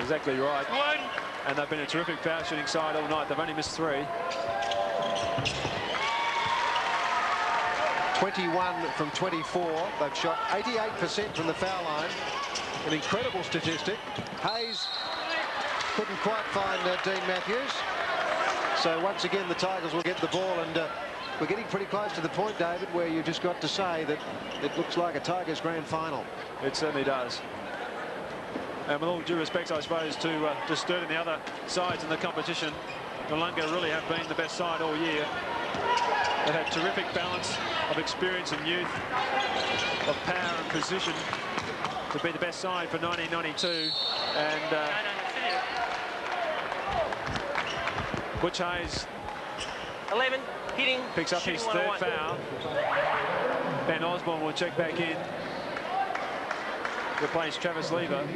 Exactly right. 1. And they've been a terrific foul shooting side all night. They've only missed 3. 21 from 24. They've shot 88% from the foul line. An incredible statistic. Hayes couldn't quite find Dean Matthews. So once again, the Tigers will get the ball, and we're getting pretty close to the point, David, where you've just got to say that it looks like a Tigers grand final. It certainly does. And with all due respect, I suppose, to Sturt and the other sides in the competition, Noarlunga really have been the best side all year. They've had terrific balance of experience and youth, of power and position to be the best side for 1992. And Butch Hayes 11, hitting, picks up his third foul. Ben Osborne will check back in. Replace Travis Lever,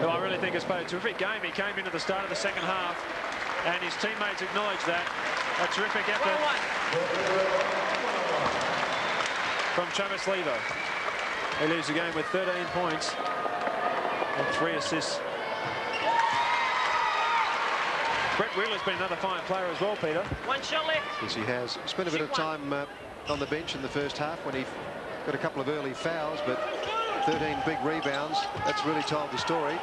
who I really think has played a terrific game. He came into the start of the second half, and his teammates acknowledge that. A terrific effort from Travis Lever. He leaves the game with 13 points and 3 assists. Brett Wheeler's been another fine player as well, Peter. One shot left. Yes, he has. Spent a bit of time on the bench in the first half when he got a couple of early fouls, but 13 big rebounds. That's really told the story.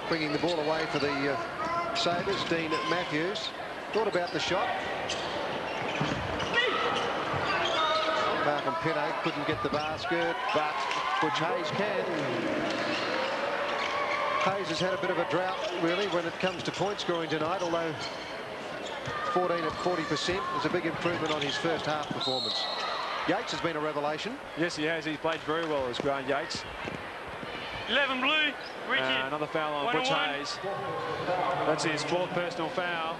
Bringing the ball away for the Sabres, Dean Matthews. Thought about the shot. Malcolm Pinnock couldn't get the basket, but Butch Hayes can. Hayes has had a bit of a drought, really, when it comes to point scoring tonight, although 14 at 40% is a big improvement on his first half performance. Yates has been a revelation. Yes, he has. He's played very well as Grant Yates. 11 blue. Richard. Another foul on Butch Hayes. That's his 4th personal foul.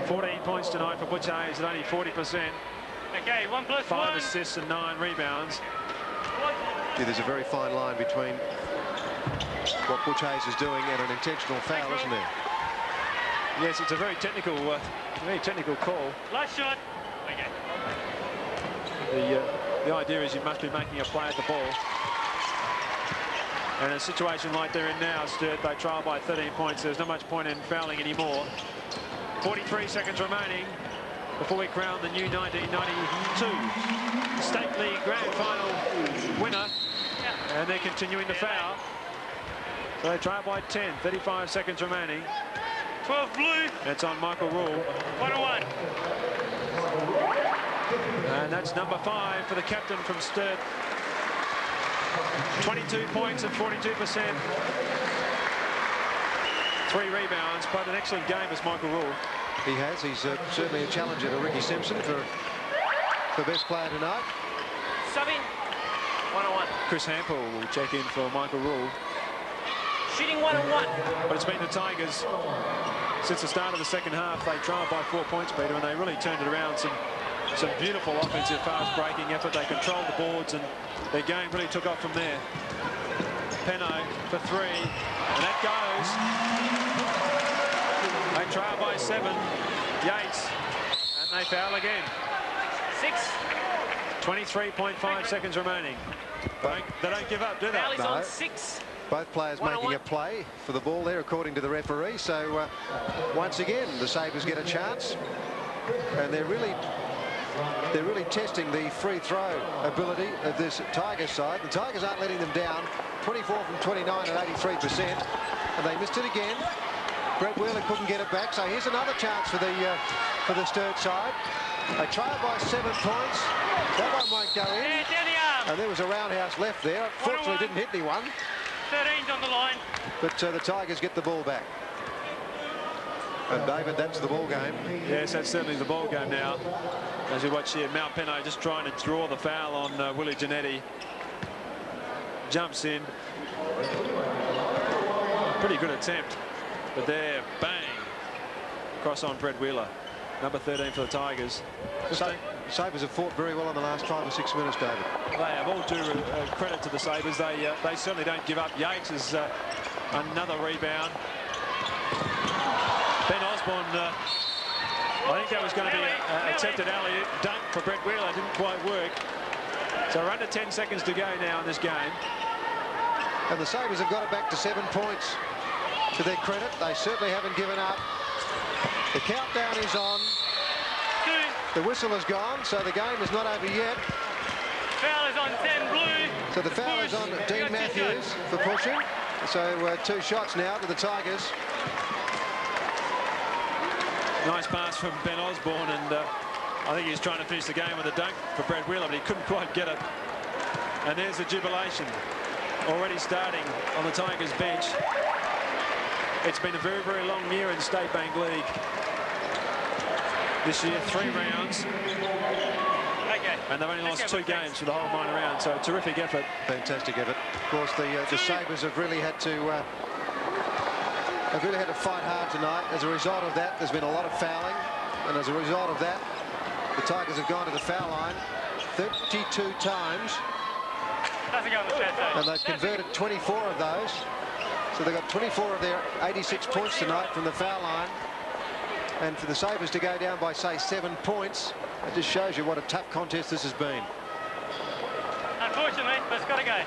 14 points tonight for Butch Hayes at only 40%. Okay, 1 plus 1. 5 assists and 9 rebounds. Yeah, there's a very fine line between what Butch Hayes is doing and an intentional foul, isn't there? Yes, it's a very technical call. Last shot. Okay. The idea is you must be making a play at the ball. And in a situation like they're in now, Sturt, they trail by 13 points. There's not much point in fouling anymore. 43 seconds remaining before we crown the new 1992 State League Grand Final winner. And they're continuing the foul. So they trail by 10, 35 seconds remaining. 12 blue. That's on Michael Rule. 1-1. And that's number 5 for the captain from Sturt. 22 points and 42%. 3 rebounds. Played an excellent game as Michael Rule. He has. He's certainly a challenger to Ricky Simpson for best player tonight. Sub in. 1-1. Chris Hampel will check in for Michael Rule. Shooting 1-1. But it's been the Tigers since the start of the second half. They trailed by 4 points, Peter, and they really turned it around. Some beautiful offensive fast-breaking effort. They controlled the boards, and their game really took off from there. Penno for 3, and that goes. They trail by 7. Yates, and they foul again. 6. 23.5 seconds remaining. They don't give up, do they? Foul is on 6. Both players making a play for the ball there, according to the referee. So once again, the Sabres get a chance, and they're really testing the free throw ability of this Tigers side. The Tigers aren't letting them down. 24 from 29 at 83%, and they missed it again. Brett Wheeler couldn't get it back, so here's another chance for the Sturt side. They trail by 7 points. That one won't go in. Yeah, down the arm. And there was a roundhouse left there. Fortunately, didn't hit anyone. 13's on the line. But the Tigers get the ball back. And David, that's the ball game. Yes, that's certainly the ball game now. As you watch here, Mal Penno just trying to draw the foul on Willie Giannetti. Jumps in. Pretty good attempt. But there, bang. Cross on Brett Wheeler. Number 13 for the Tigers. Sabres have fought very well in the last 5 or 6 minutes, David. They have all due credit to the Sabres. They certainly don't give up. Yates is another rebound. Ben Osborne, I think that was going to be an attempted alley-oop dunk for Brett Wheeler. It didn't quite work. So we're under 10 seconds to go now in this game. And the Sabres have got it back to 7 points. To their credit, they certainly haven't given up. The countdown is on. The whistle has gone, so the game is not over yet. Foul is on 10 blue. So the foul is on Dean Matthews for pushing. So 2 shots now to the Tigers. Nice pass from Ben Osborne, and I think he's trying to finish the game with a dunk for Brett Wheeler, but he couldn't quite get it. And there's the jubilation already starting on the Tigers bench. It's been a very, very long year in State Bank League. This year, 3 rounds. Okay. And they've only lost 2 games for the whole minor round, so terrific effort. Fantastic effort. Of course, the Sabres have really had to fight hard tonight. As a result of that, there's been a lot of fouling, and as a result of that, the Tigers have gone to the foul line 32 times, and they've converted 24 of those. So they've got 24 of their 86 points tonight from the foul line. And for the Sabres to go down by, say, 7 points, it just shows you what a tough contest this has been. Unfortunately, but it's got to go.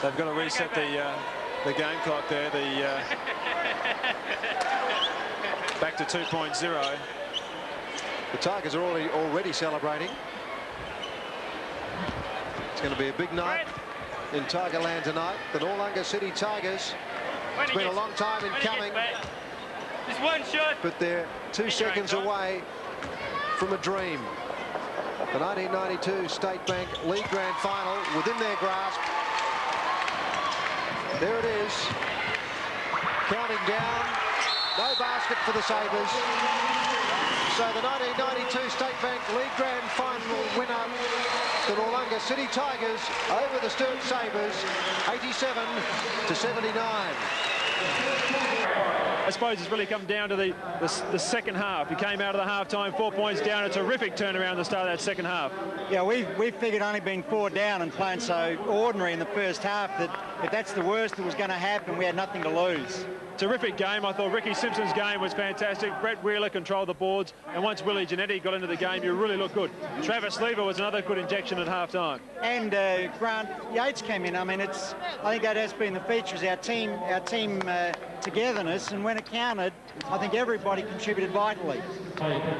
They've got to reset the game clock there. back to 2.0. The Tigers are already celebrating. It's going to be a big night in Tigerland tonight. The Noarlunga City Tigers. It's been a long time in coming, Just one shot. but they're 2 seconds away from a dream. The 1992 State Bank League Grand Final within their grasp. There it is. Counting down. No basket for the Sabres. So the 1992 State Bank League Grand Final winner, the Noarlunga City Tigers, over the Sturt Sabres, 87-79. I suppose it's really come down to the second half. He came out of the half-time 4 points down. A terrific turnaround at the start of that second half. Yeah, we figured only being 4 down and playing so ordinary in the first half that if that's the worst that was going to happen, we had nothing to lose. Terrific game. I thought Ricky Simpson's game was fantastic. Brett Wheeler controlled the boards, and once Willie Giannetti got into the game, you really looked good. Travis Lever was another good injection at half-time. And Grant Yates came in. I mean, I think that has been the features, our team togetherness, and when it counted, I think everybody contributed vitally.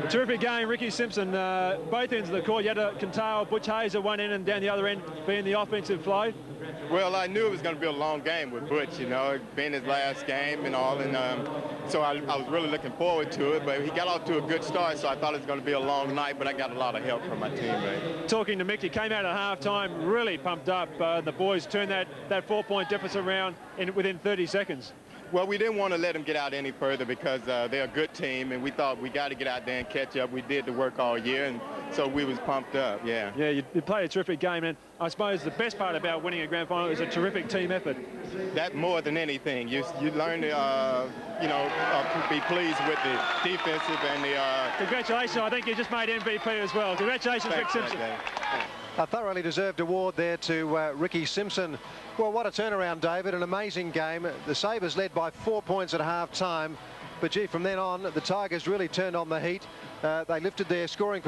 Terrific game, Ricky Simpson, both ends of the court. You had Kintale, Butch Hayes at one end and down the other end being the offensive flow. Well, I knew it was going to be a long game with Butch, you know, it being his last game and all, and so I was really looking forward to it, but he got off to a good start, so I thought it was going to be a long night, but I got a lot of help from my teammate. Talking to Mick, he came out at half-time really pumped up. The boys turned that 4-point deficit around within 30 seconds. Well, we didn't want to let them get out any further because they're a good team, and we thought we got to get out there and catch up. We did the work all year, and so we was pumped up, yeah. Yeah, you played a terrific game, and I suppose the best part about winning a grand final is a terrific team effort. That more than anything. You learn to, be pleased with the defensive and the... Congratulations. I think you just made MVP as well. Congratulations, Rick Simpson. A thoroughly deserved award there to Ricky Simpson. Well, what a turnaround, David. An amazing game. The Sabres led by 4 points at half-time. But, gee, from then on, the Tigers really turned on the heat. They lifted their scoring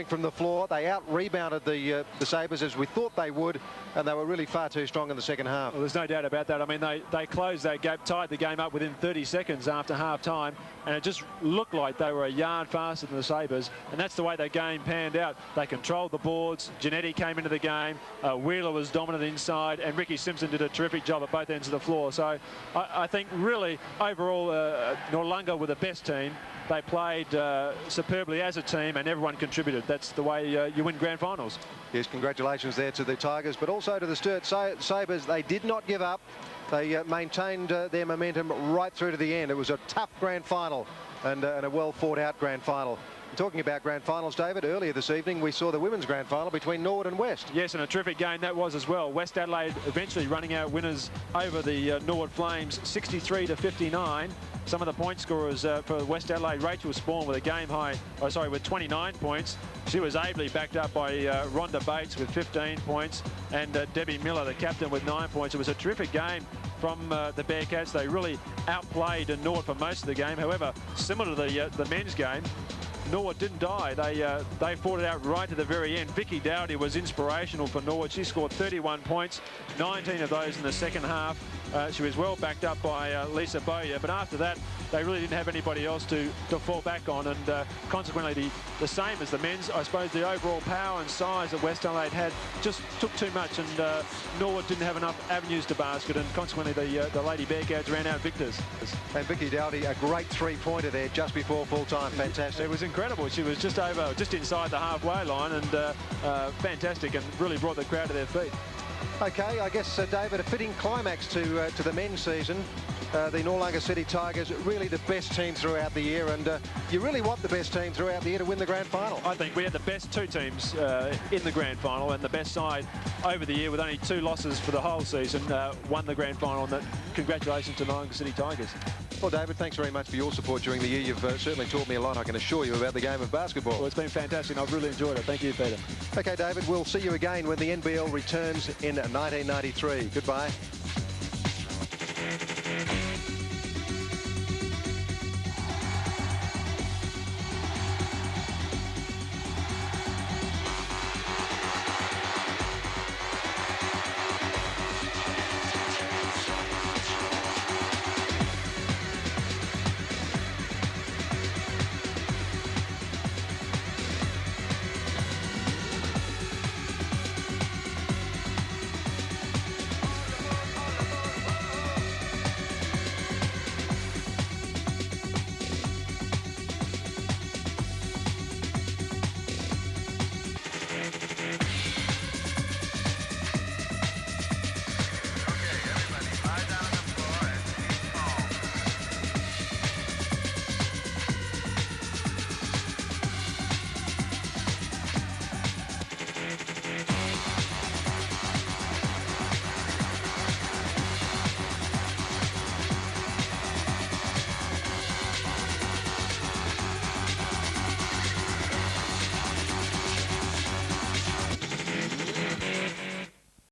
from the floor. They out-rebounded the Sabres as we thought they would, and they were really far too strong in the second half. Well, there's no doubt about that. I mean, they closed that gap, tied the game up within 30 seconds after half-time, and it just looked like they were a yard faster than the Sabres, and that's the way that game panned out. They controlled the boards. Giannetti came into the game. Wheeler was dominant inside, and Ricky Simpson did a terrific job at both ends of the floor. So I think really, overall, Noarlunga were the best team. They played superbly as a team, and everyone contributed. That's the way you win grand finals. Yes, congratulations there to the Tigers, but also to the Sturt Sabres. They did not give up. They maintained their momentum right through to the end. It was a tough grand final and a well fought out grand final. Talking about grand finals, David, earlier this evening we saw the women's grand final between Norwood and West. Yes, and a terrific game that was as well. West Adelaide eventually running out winners over the Norwood Flames, 63-59. Some of the point scorers for West Adelaide, Rachel Spawn with a game high, with 29 points. She was ably backed up by Rhonda Bates with 15 points and Debbie Miller, the captain, with 9 points. It was a terrific game from the Bearcats. They really outplayed Norwood for most of the game. However, similar to the men's game, Norwood didn't die. They fought it out right to the very end. Vicky Dowdy was inspirational for Norwood. She scored 31 points, 19 of those in the second half. She was well backed up by Lisa Bowyer, but after that they really didn't have anybody else to fall back on, and consequently the same as the men's. I suppose the overall power and size that West Adelaide had just took too much, and Norwood didn't have enough avenues to basket, and consequently the Lady Bearcats ran out victors. And Vicky Dowdy, a great three-pointer there just before full-time. Fantastic. It was incredible. She was just inside the halfway line, and fantastic, and really brought the crowd to their feet. Okay, I guess, David, a fitting climax to the men's season. The Noarlunga City Tigers, really the best team throughout the year, and you really want the best team throughout the year to win the grand final. I think we had the best two teams in the grand final, and the best side over the year with only 2 losses for the whole season won the grand final, and congratulations to Noarlunga City Tigers. Well, David, thanks very much for your support during the year. You've certainly taught me a lot, I can assure you, about the game of basketball. Well, it's been fantastic, and I've really enjoyed it. Thank you, Peter. Okay, David, we'll see you again when the NBL returns in 1993. Goodbye.